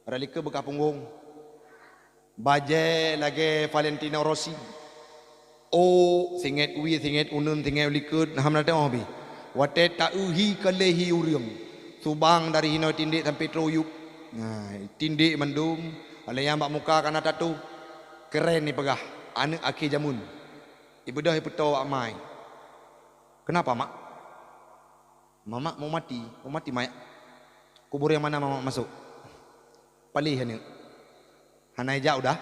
Ralike buka punggung. Baje lagi Valentino Rossi. Oh singet uwi singet unun singet likut hamna teh obi. Wate ta uhi kalehi uriung. Subang dari Hino Tindik sampai Troyuk. Nah, Tindik mendum. Ada yang bak muka kana tatu. Keren ni pegah. Anak akhir jamun. Ibu dah ibu tahu amai. Kenapa mak? Mama mau mati. Mau mati mak. Kubur yang mana mama masuk? Palih ni. Hanai jauh dah.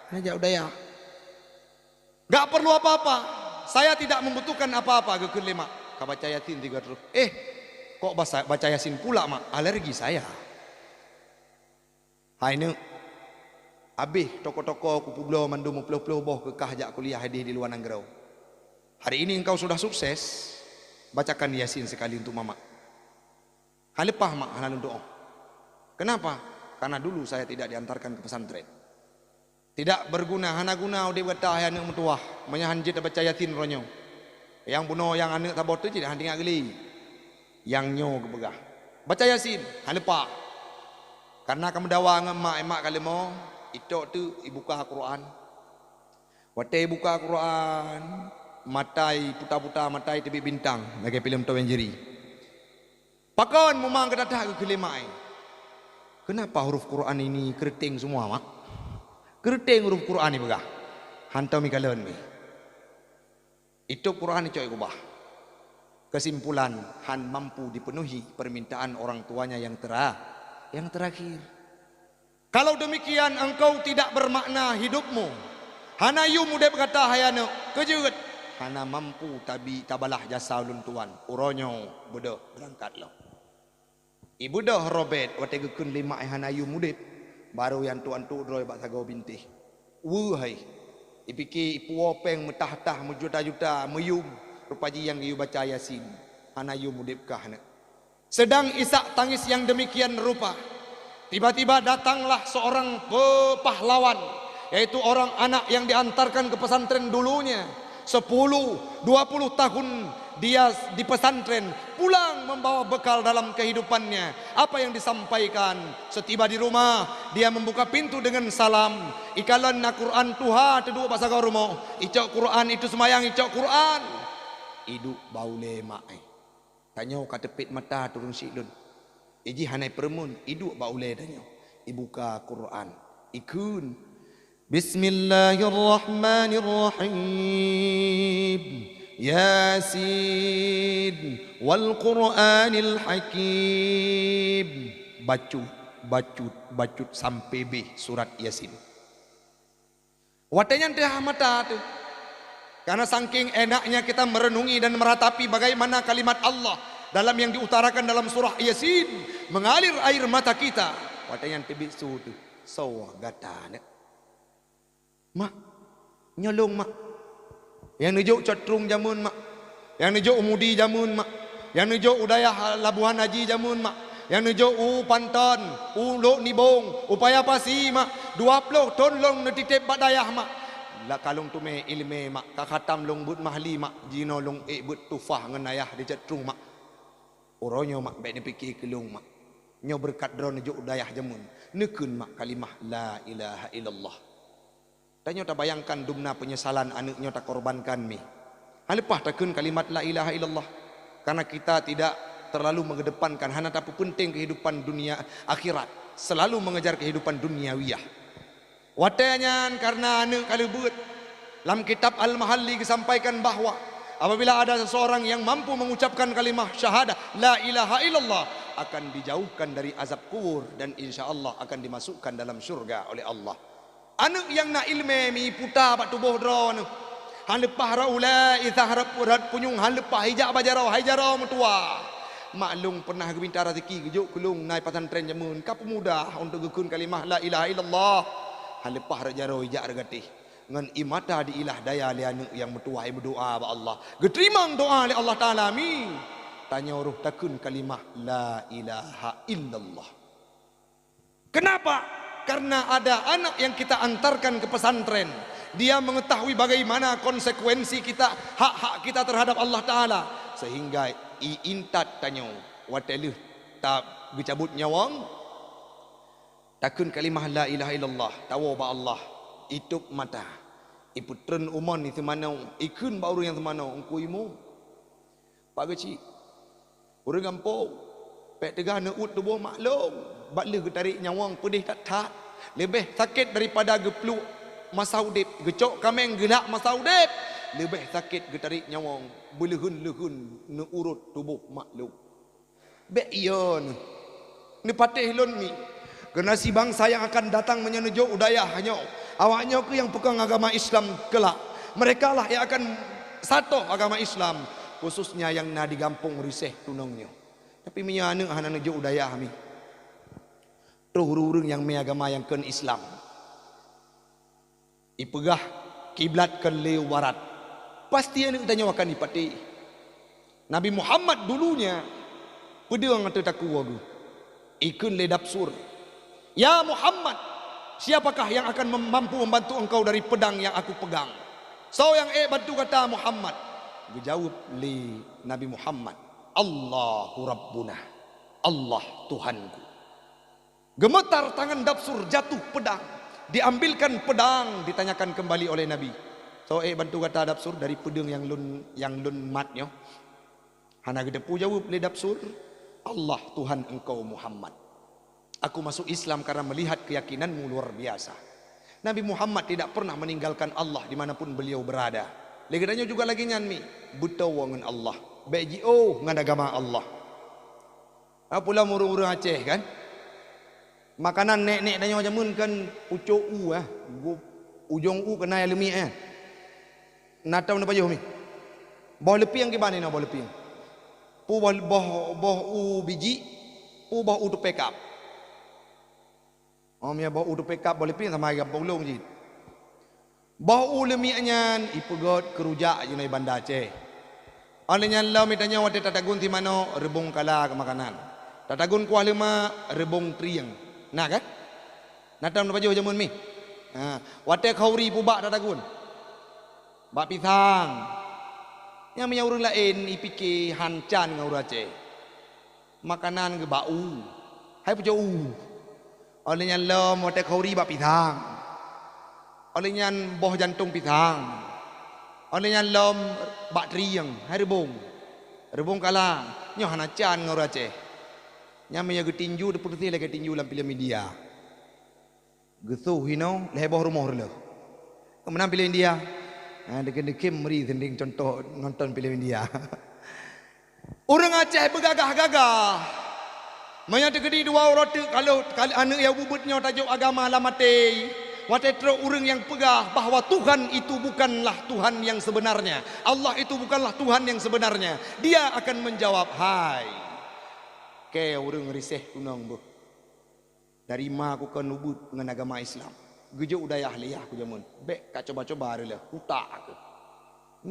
Hanai jauh dah ya. Gak perlu apa-apa. Saya tidak membutuhkan apa-apa. Gekun lima. Kau baca Yasin 3 terus. Kok baca Yasin pula mak? Alergi saya. Hai nu Habis toko-toko kupu belah mandu mupuluh-puluh boh kekah jak kuliah hadih di luar Nanggau. Hari ini engkau sudah sukses, bacakan Yasin sekali untuk mama. Halepah mak hanalun doa. Kenapa? Karena dulu saya tidak diantarkan ke pesantren. Tidak berguna, hana guna udah bertah anak mutuah, menyahanjit baca Yasin ronyo. Yang bunuh yang anak tabot tu tidak hanting geli. Yang nyo kebegah. Baca Yasin, halepah. Karena kamu dawa ngemak emak kali mau, itu tu ibuka Quran. Watai buka Quran, matai puta-puta matai tebi bintang, bagi film Tom and Jerry. Pakon memang kedatang ke kelimai. Kenapa huruf Quran ini keriting semua mak? Keriting huruf Quran ini begah. Hantar mi kalian mi. Itu Quran ini coy ubah. Kesimpulan, Han mampu dipenuhi permintaan orang tuanya yang terakhir. Kalau demikian engkau tidak bermakna hidupmu. Hana yu muda berkata hayana kejut. Hana mampu tabi tabalah jasa ulun tuan. Uronyo bodoh berangkat lo. Ibu dah Robert waktu gekun 5 hana yu muda. Baru yang tuan tu droi bak sagau bintih. Wahai. Ipiki ipu openg metah-tah mejuta-juta meyum. Rupaji yang yu baca Yasin. Hana yu muda kah nak. Sedang isak tangis yang demikian rupa. Tiba-tiba datanglah seorang pahlawan, yaitu orang anak yang diantarkan ke pesantren dulunya. 10-20 tahun dia di pesantren, pulang membawa bekal dalam kehidupannya. Apa yang disampaikan? Setiba di rumah, dia membuka pintu dengan salam. Ikalan na Quran Tuha teduh bahasa garumo. Icok Quran itu semayang icok Quran. Idu baule mai. Tanya katepit mata turun silun. Iji hanai permun idu baule danyo. Ibuka Quran. Ikun. Bismillahirrahmanirrahim. Yasin wal Quranil Hakim. Bacut sampai B surat Yasin. Watanya teh mata tu. Karena saking enaknya kita merenungi dan meratapi bagaimana kalimat Allah dalam yang diutarakan dalam surah Yasin, mengalir air mata kita. Watanya tebik su tu. Sawa gata nak. Mak, nyolong mak. Yang nujuk Cotrung jamun mak. Yang nujuk Umudi jamun mak. Yang nujuk Udayah Labuhan Haji jamun mak. Yang nujuk Panton, Lok Nibong, Upaya Pasi mak. 20 ton long netitip badayah mak. La kalong tume ilme mak. Kakatam long but mahli mak. Jino long but tufah ngenayah di Cotrung mak. Oronyo mak baik ni fikir kelung mak. Nyo berkat drone nujuk Udayah jamun. Nekun mak kalimah la ilaha illallah. Tanya tak bayangkan dumna penyesalan anaknya tak korbankan mi. Halepah takun kalimat la ilaha illallah. Karena kita tidak terlalu mengedepankan hana tak penting kehidupan dunia akhirat. Selalu mengejar kehidupan duniawiyah. Watanya karena anak kalebut. Dalam kitab Al-Mahalli disampaikan bahawa apabila ada seseorang yang mampu mengucapkan kalimah syahadah la ilaha illallah akan dijauhkan dari azab kubur dan insya-Allah akan dimasukkan dalam syurga oleh Allah. Anak yang nak ilmu mi puta pak tubuh drone. Han lepah raula izharap urat punyung han lepah hijak bajarau hajarau mutua. Maklum pernah gebintar rezeki gejuk kelung naik pesantren jamun ka pemuda untuk gekun kalimah la ilaha illallah. Han lepah rajarau hijak regatih. Ngan imata di ilah daya li anu yang bertuah berdoa ba Allah. Geterimang doa li Allah Taala mi. Tanya uruh takun kalimah la ilaha illallah. Kenapa? Karena ada anak yang kita antarkan ke pesantren. Dia mengetahui bagaimana konsekuensi kita, hak-hak kita terhadap Allah Ta'ala. Sehingga intat tanya, wateluh tak dicabut nyawang. Takun kalimah la ilaha illallah. Tahu ba Allah. Itup mata. Iputren umon itu mana. Ikun baru yang semana. Engkau imu. Pak kecil. Orang gampang. Pek tegah neut tubuh maklum. Baklah tarik nyawang pedih tak. Lebih sakit daripada gepluk masa udip. Gecok kameng gelak masa udip. Lebih sakit getarik nyawang. Belehun-lehun neurut tubuh maklum. Bek iyon. Ni patih lon mi. Generasi bangsa yang akan datang menyenujuk udayahnya. Awaknya ke yang pegang agama Islam kelak. Mereka lah yang akan satu agama Islam. Khususnya yang na digampung riseh tunangnya. Tapi menyana hana nujuk udayah mi. Terurung yang agama yang ken Islam. ipegah kiblat ke leu barat. Pasti anak tanya wakan ipati. Nabi Muhammad dulunya pedang atau takwa ikun le dapsur. Ya Muhammad, siapakah yang akan mampu membantu engkau dari pedang yang aku pegang? So yang bantu kata Muhammad. Dijawab li Nabi Muhammad, Allahu Rabbuna, Allah Tuhanku. Gemetar tangan dapsur, jatuh pedang, diambilkan pedang, ditanyakan kembali oleh Nabi. So bantu kata dapsur dari pedang yang lun matnya. Hana gedepu jawab li dapsur, Allah Tuhan engkau Muhammad. Aku masuk Islam karena melihat keyakinanmu luar biasa. Nabi Muhammad tidak pernah meninggalkan Allah dimanapun beliau berada. Legadanya juga lagi nyanmi, buta wangan Allah, beji ngan agama Allah. Apalah murung-murung Aceh kan? Makanan nek-nek tanya macam mun kan ucok ujung kena lemi Natau na payo mi. Boh lepiang ke bani na boh lepiang. Pu boh biji, pu boh tu pekap. Mia boh tu pekap boh lepiang sama agak bolong je. Boh lemi anyan ipegot kerujak je na Banda Aceh. Alenya lau mitanya wate tatagun ti mano rebung kala ke makanan. Tatagun kuah lima rebung triang. Nah kan? Natau na payo jamun mi. Wate khauri pu bak tatagun. Bak pisang. Yang punya orang lain ipike hancan ngau Aceh. Makanan ke bau. Hai pu jauh. Olehnya lom wate khauri bak pisang. Olehnya boh jantung pisang. Olehnya lom bak triang, hai rebung. Rebung kalang. Nyo hancan ngau Aceh. Yang punya getinju depan tu lagi tinju dalam film media. Gesuh hino leh boh rumah rela. Kemenang film India. Deket-deket meri sending contoh nonton filem India. Orang Aceh bergagah-gagah. Menyata gedi dua orang tu kalau anak yang bubutnya tajuk agama lamate. Wate tro orang yang pegah bahawa Tuhan itu bukanlah Tuhan yang sebenarnya. Allah itu bukanlah Tuhan yang sebenarnya. Dia akan menjawab, hai. Ke orang riseh kunang bu. Dari ma aku kan ubut dengan agama Islam. Gejuk udayah liyah aku jamun. Bek kak coba-coba rela. Utak aku.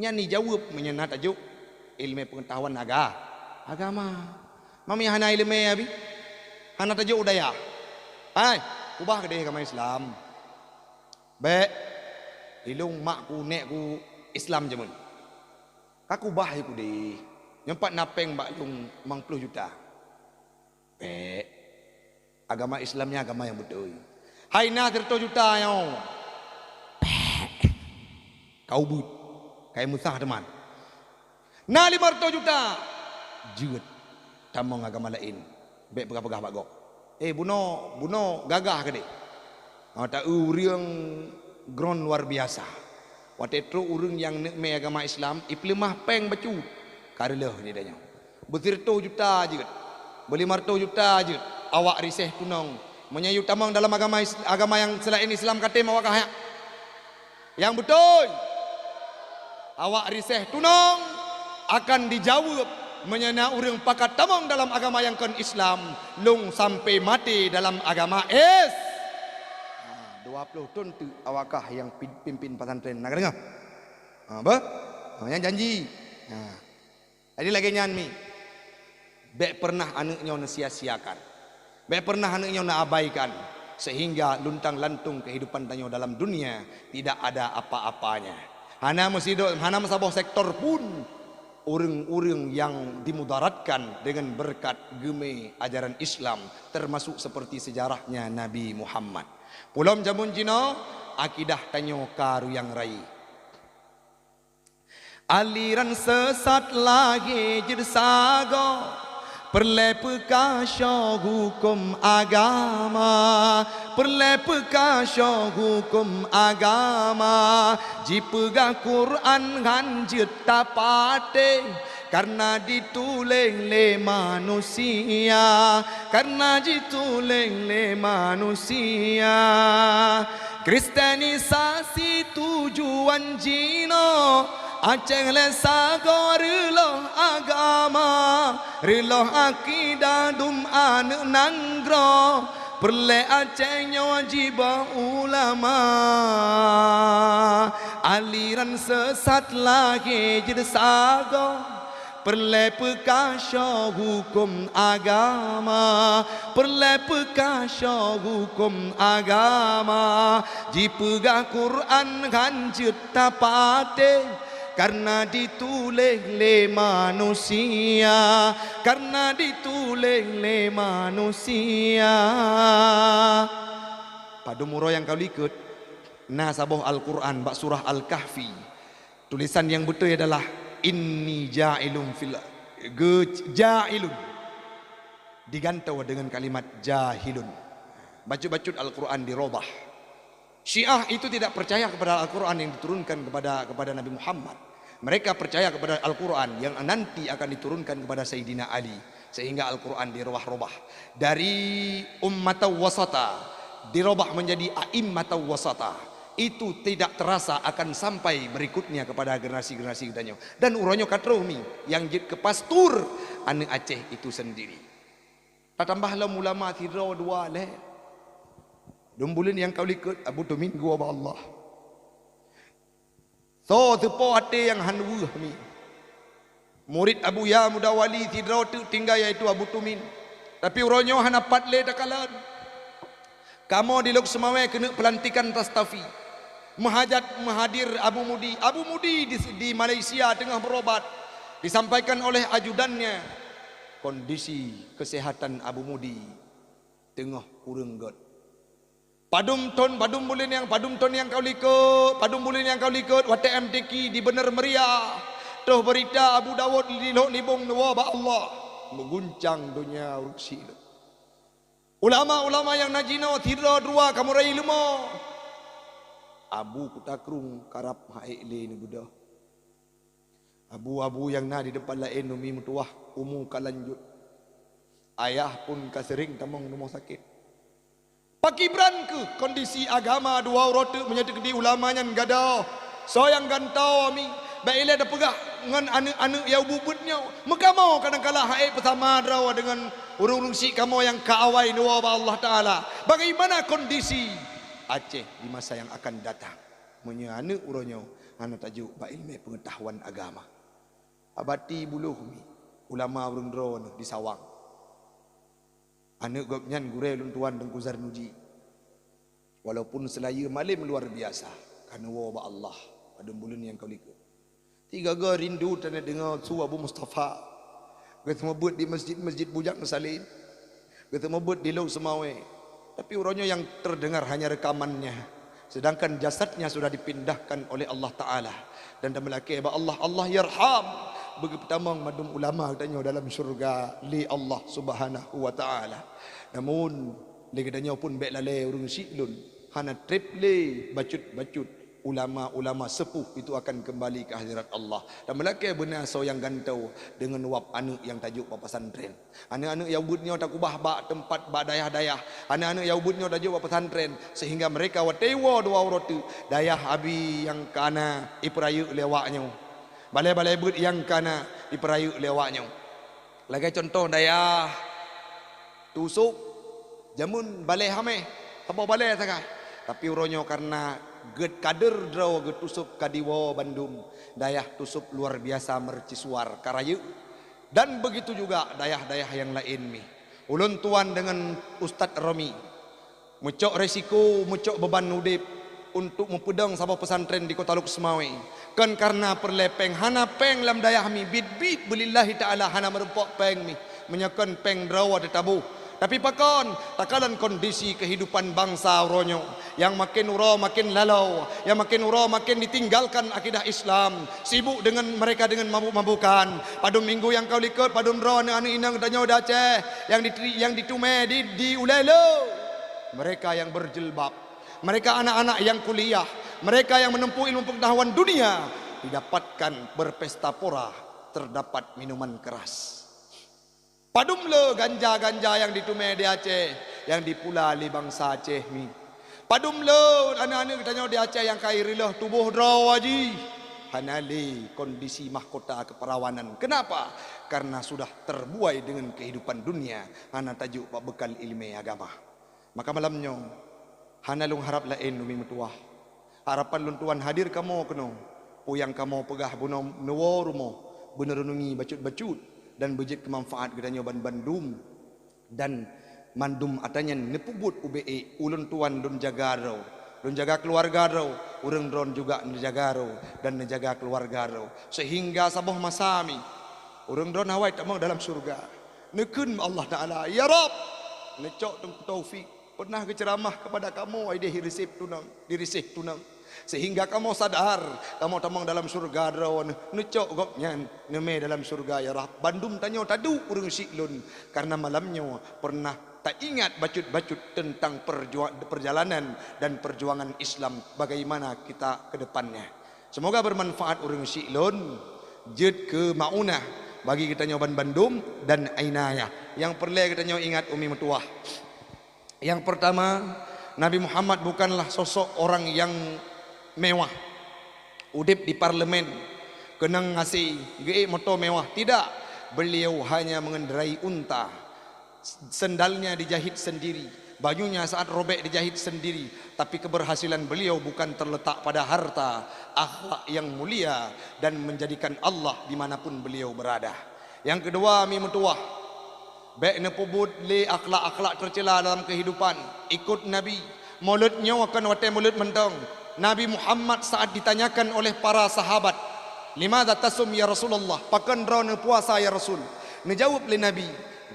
Nyani jawab menyenat tajuk ilmu pengetahuan agama. Mami hana ilmu abi. Hana tajuk udayah. Hai, ubah ke deh agama Islam. Bek ilung mak ku nek ku Islam jamun. Kak ubah aku deh. Nyempat napeng bak lung 50 juta. Bek agama Islamnya agama yang betul. Hai na 100 juta yo. Kau but. Kayak musah teman. Na 500 juta. Jeut. Tamong agama lain. Bek pegah-pegah bagok. Buno gagah ke dek. Tak urang gron luar biasa. Waktu itu urang yang nekme agama Islam iplemah peng bacu. Kareleh ni danya. Ber-100 juta jeut. Ber-500 juta jeut. Awak riseh kunong. Menyayu tamang dalam agama yang selain Islam katim awak kaya. Yang betul. Awak riseh tunong akan dijawab menyana urang pakat tamang dalam agama yang kan Islam lung sampai mati dalam agama 20 tahun tu awakah yang pimpin pesantren nak dengar? Apa? Yang janji. Jadi lagi nyanyi. Bek pernah anaknya sia-siakan. Bek pernah anaknya nak abaikan sehingga luntang lantung kehidupan tanya dalam dunia tidak ada apa-apanya. Hana masabah sektor pun orang-orang yang dimudaratkan dengan berkat geme ajaran Islam termasuk seperti sejarahnya Nabi Muhammad. Pulam jamun Cina akidah tanyo karu yang rai. Aliran sesat lagi jersago. Perlepekasya hukum agama. Perlepekasya hukum agama. Jipegah Quran hanjut tapate. Karena dituling le manusia. Karena dituling le manusia. Kristenisasi tujuan jino. Aceh lesago riloh agama. Riloh akidah dum anu nanggro. perle Acehnya wajib ulama, aliran sesat lagi jadi sago, perle pekasya hukum agama, perle pekasya hukum agama, jipegah Quran kan cipta pate, karena ditulis le manusia, karena ditulis le manusia. Pada muro yang kau ikut nasaboh Al-Quran bak surah Al-Kahfi, tulisan yang betul adalah inni ja'ilun fil ja'ilun, digantau dengan kalimat jahilun. Bacut-bacut Al-Quran dirobah. Syiah itu tidak percaya kepada Al-Quran yang diturunkan kepada Nabi Muhammad. Mereka percaya kepada Al-Quran yang nanti akan diturunkan kepada Sayyidina Ali. Sehingga Al-Quran dirobah-robah dari ummata wasata dirobah menjadi a'immata wasata. Itu tidak terasa akan sampai berikutnya kepada generasi-generasi kitanya. Dan uronyo katromi yang ke pastur ane Aceh itu sendiri. Tambahlah ulama tidro dua leh. Dumbulin yang kau likut Abu Tumin gua ba Allah. So tepo hati yang hanwu mi. Murid Abu Ya Mudawali tidro tu tinggal yaitu Abu Tumin. Tapi uronyo hanapat le takalan. Kamu di Lok Semawe kena pelantikan Tastafi. Mahadir Abu Mudi. Abu Mudi di Malaysia tengah berobat. Disampaikan oleh ajudannya kondisi kesehatan Abu Mudi tengah kurang god. Padum ton bulin yang kau likut, padum bulin yang kau likut, wate MTQ di bener meriah. Tuh berita Abu Dawud di Lok Nibong Nawa ba Allah mengguncang dunia ruksi. Ulama-ulama yang najino tidro dua kamu rai lumo. Abu kutakrung karap haile ni budak. Abu-abu yang na di depan lain numi mutuah umu kalanjut. Ayah pun kasering tamong rumah sakit. Pakibran ke kondisi agama dua rote menyatu di ulamanya gada. So yang gantau ami baile ada pegah dengan anu-anu yang bubutnya. Maka mau kadang-kala haid bersama drawa dengan urung-urung si kamu yang kaawai dua Allah Taala. Bagaimana kondisi Aceh di masa yang akan datang? Menyana uronyo anu tajuk ba ilmu pengetahuan agama. Abati buluh mi ulama urung drawa di Sawang. Anak gopnyan gure luntuan Tengku Zarnuji. Walaupun selaya malim luar biasa. Karena wa Allah pada bulan yang kau likut. Tiga ga rindu tanah dengar su Abu Mustafa. Kita mebut di masjid-masjid Bujang Salin. Kita mebut di Lok Semawe. Tapi orangnya yang terdengar hanya rekamannya. Sedangkan jasadnya sudah dipindahkan oleh Allah Ta'ala. Dan melaki Allah yarham. Bagi pertama madum ulama katanya dalam syurga li Allah Subhanahu wa taala. Namun legedanya pun baik lalai urung siklun hana triple bacut ulama-ulama sepuh itu akan kembali ke hadirat Allah. Dan melaki benar so yang gantau dengan wap anak yang tajuk pesantren. Anak-anak yang budnya tak kubah bak tempat bak dayah-dayah. Anak-anak yang budnya tajuk pesantren sehingga mereka watewa dua rotu dayah abi yang kana iprayu lewaknya. Balai-balai but yang kana diperayu lewaknya. Lagi contoh daya tusuk jamun balai hameh. Apa balai sakai. Tapi uronyo karena get kader draw get tusuk kadiwo Bandung. Daya tusuk luar biasa mercisuar karayu. Dan begitu juga dayah-dayah yang lain mi. Ulun tuan dengan Ustadz Romi. Mucok resiko, mucok beban udip untuk mempedang sabah pesantren di Kota Lok Semawe. Kan karena perlepeng hana peng lam dayah mi bit belillahi taala hana merempok peng mi menyakan peng drawa tetabu. Tapi pakon takalan kondisi kehidupan bangsa uronyo yang makin uro makin lalau, yang makin uro makin ditinggalkan akidah Islam, sibuk dengan mereka dengan mabuk-mabukan. Padum minggu yang kau likut padum ro anu inang danyo Aceh yang ditume di ulelo. Mereka yang berjilbab, mereka anak-anak yang kuliah, mereka yang menempuh ilmu pengetahuan dunia didapatkan berpesta pora terdapat minuman keras. Padumle ganja-ganja yang ditume di Aceh, yang dipula li bangsa Aceh mi. Padumle anak-anak kitanya di Aceh yang kairilah tubuh drawaji. Hanali kondisi mahkota keperawanan. Kenapa? Karena sudah terbuai dengan kehidupan dunia. Hana tajuk bekal ilmu agama. Maka malamnya hana lung harap lain umi metuah. Harapan lun tuan hadir kamu keno. Puyang kamu pegah bunom nuwo rumo. Benerunungi bacut-bacut dan bejit kemanfaat gedanya ban bandum dan mandum atanya nepubut UBE ulun tuan dun jaga ro. Dun jaga keluarga ro. Urang dron juga menjaga ro dan menjaga keluarga ro. Sehingga sabuh masami urang dron hawai tak mau dalam surga. Nekun Allah Taala, ya Rab, necok taufik. Pernah ceramah kepada kamu, ai dirisih tunang. Sehingga kamu sadar, kamu tamang dalam surga drawan. Necok goknya neme dalam surga ya Rab. Bandum tanyo tadu urang siklun karena malamnya pernah tak ingat bacut-bacut tentang perjalanan dan perjuangan Islam bagaimana kita ke depannya. Semoga bermanfaat urang siklun. Jed ke maunah bagi kita nyoban Bandung dan Ainaya. Yang perlu kita ingat umi metuah. Yang pertama, Nabi Muhammad bukanlah sosok orang yang mewah. Udip di parlemen, kenang ngasih ge moto mewah. Tidak, beliau hanya mengendarai unta. Sendalnya dijahit sendiri, bajunya saat robek dijahit sendiri. Tapi keberhasilan beliau bukan terletak pada harta, akhlak yang mulia dan menjadikan Allah dimanapun beliau berada. Yang kedua, mi metuah. Baik nepubut le akhlak-akhlak tercela dalam kehidupan. Ikut Nabi. Mulutnya akan watai mulut mentong. Nabi Muhammad saat ditanyakan oleh para sahabat, "Limadza tasum ya Rasulullah?" Pakan drone puasa ya Rasul. Menjawab le Nabi,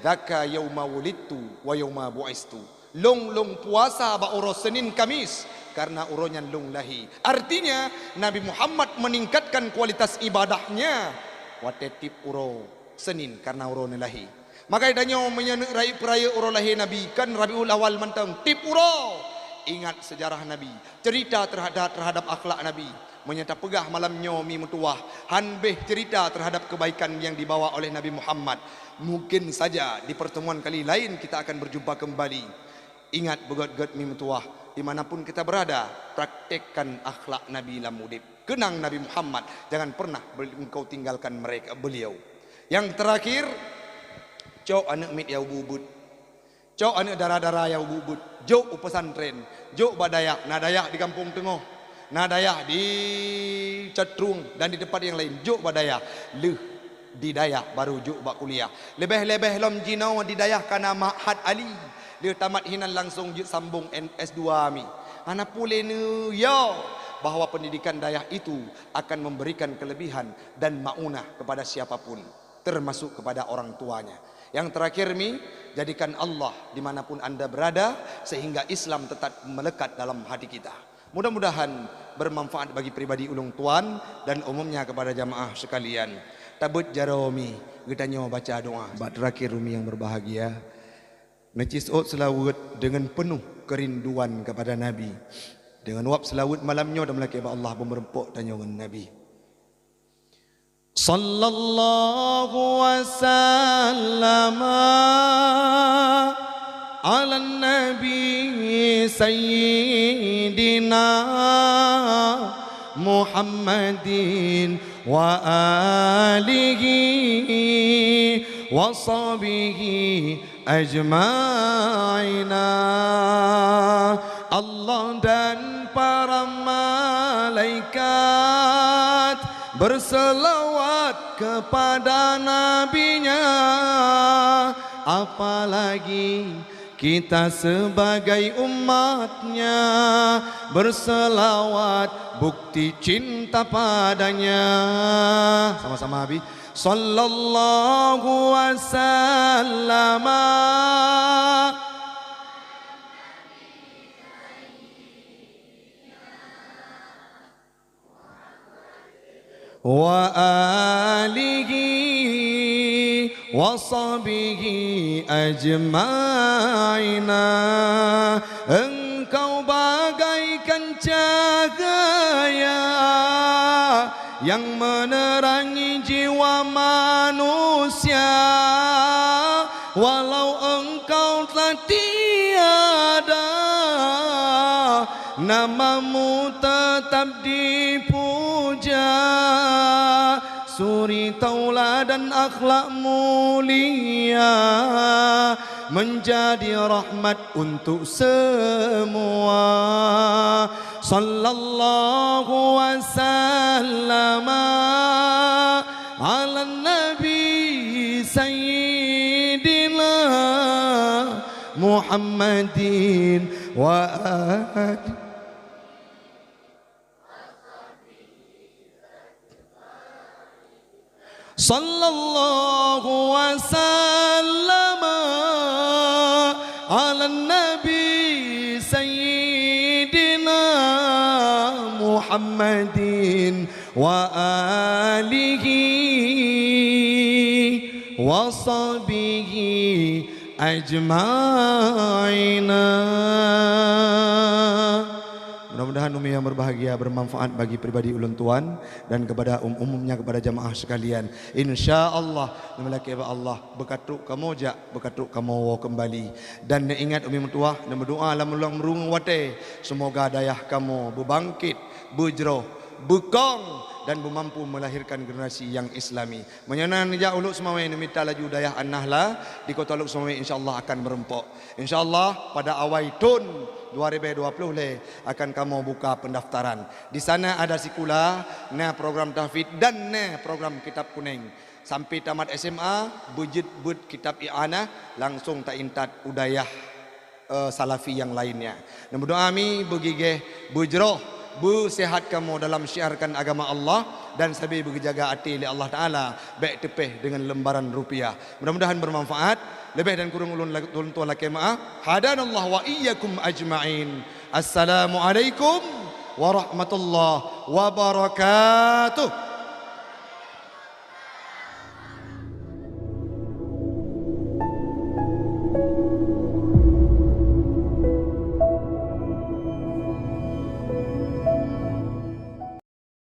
"Dzaka yauma wulidtu wa yauma bu'istu." Long puasa ba uro Senin Kamis karena uronya long lahi. Artinya Nabi Muhammad meningkatkan kualitas ibadahnya watai tip uro Senin karena uro lahi. Maka idanya menyerai peraya uro lahir Nabi kan Rabiul Awal mentang tip uro. Ingat sejarah Nabi, cerita terhadap akhlak Nabi, menyata pegah malamnya mi metuah, hanbeh cerita terhadap kebaikan yang dibawa oleh Nabi Muhammad. Mungkin saja di pertemuan kali lain kita akan berjumpa kembali. Ingat begot-got mi metuah, dimanapun kita berada, praktekkan akhlak Nabi lamudib. Kenang Nabi Muhammad, jangan pernah engkau tinggalkan beliau. Yang terakhir, cok anak mit yau bubut, cok anak darah-darah yau bubut, jok pesantren, jok badayak, nadayak di kampung tengah, nadayak di Cetrung dan di tempat yang lain, jok badayak, leh di dayak baru jok bak kuliah, lebih-lebih lom jinau di dayak kana Ma'had Ali, dia tamat hinan langsung jok sambung S2 mi, anak pule nu yo bahwa pendidikan dayak itu akan memberikan kelebihan dan maunah kepada siapapun, termasuk kepada orang tuanya. Yang terakhir mi, jadikan Allah dimanapun anda berada sehingga Islam tetap melekat dalam hati kita. Mudah-mudahan bermanfaat bagi pribadi ulung tuan dan umumnya kepada jamaah sekalian. Tabut jaromi, getanya baca doa. Bat terakhir umi yang berbahagia. Necis ot selawut dengan penuh kerinduan kepada Nabi. Dengan wap selawut malamnya dan melaki Allah berempuk tanya dengan Nabi. Sallallahu wasallam ala nabi sayyidina Muhammadin wa alihi wa sahbihi ajma'ina. Allah dan para malaikat berselawat kepada nabinya, apalagi kita sebagai umatnya berselawat bukti cinta padanya. Sama-sama Abi. Sallallahu wasallam wa alihi wa sahbihi ajma'ina. Engkau bagaikan cahaya yang menerangi jiwa manusia, walau engkau telah tiada, namamu tetap dipuja. Suri tauladan akhlak mulia, menjadi rahmat untuk semua. Sallallahu wasallam ala nabi sayyidina Muhammadin wa ali. Sallallahu wasallam ala nabi sayyidina Muhammadin wa alihi wa sahbihi ajma'ina. Mudah-mudahan Umi yang berbahagia bermanfaat bagi pribadi ulun tuan dan kepada umumnya kepada jamaah sekalian. Insya-Allah namlaki Allah bekatuk kamu jak bekatuk kamu kembali dan ingat Umi mentua dan berdoa alam ulang merung wate semoga dayah kamu berbangkit bujroh bekong dan mampu melahirkan generasi yang islami. Menyenan ja uluk semawai minta laju dayah annahla di kota uluk semawai insyaallah akan merempok. Insyaallah pada awal tahun 2020 le akan kamu buka pendaftaran. Di sana ada sikula na program tahfidz dan na program kitab kuning. Sampai tamat SMA bujit bud kitab i'anah langsung tak intat udayah salafi yang lainnya. Dan berdoa mi begigeh bujroh bersehat kamu dalam syiarkan agama Allah dan sabi berjaga hati oleh Allah Ta'ala baik tepeh dengan lembaran rupiah. Mudah-mudahan bermanfaat. Lebih dan kurang ulun tuan laki maaf. Hadanallah wa iyyakum ajma'in. Assalamualaikum warahmatullahi wabarakatuh.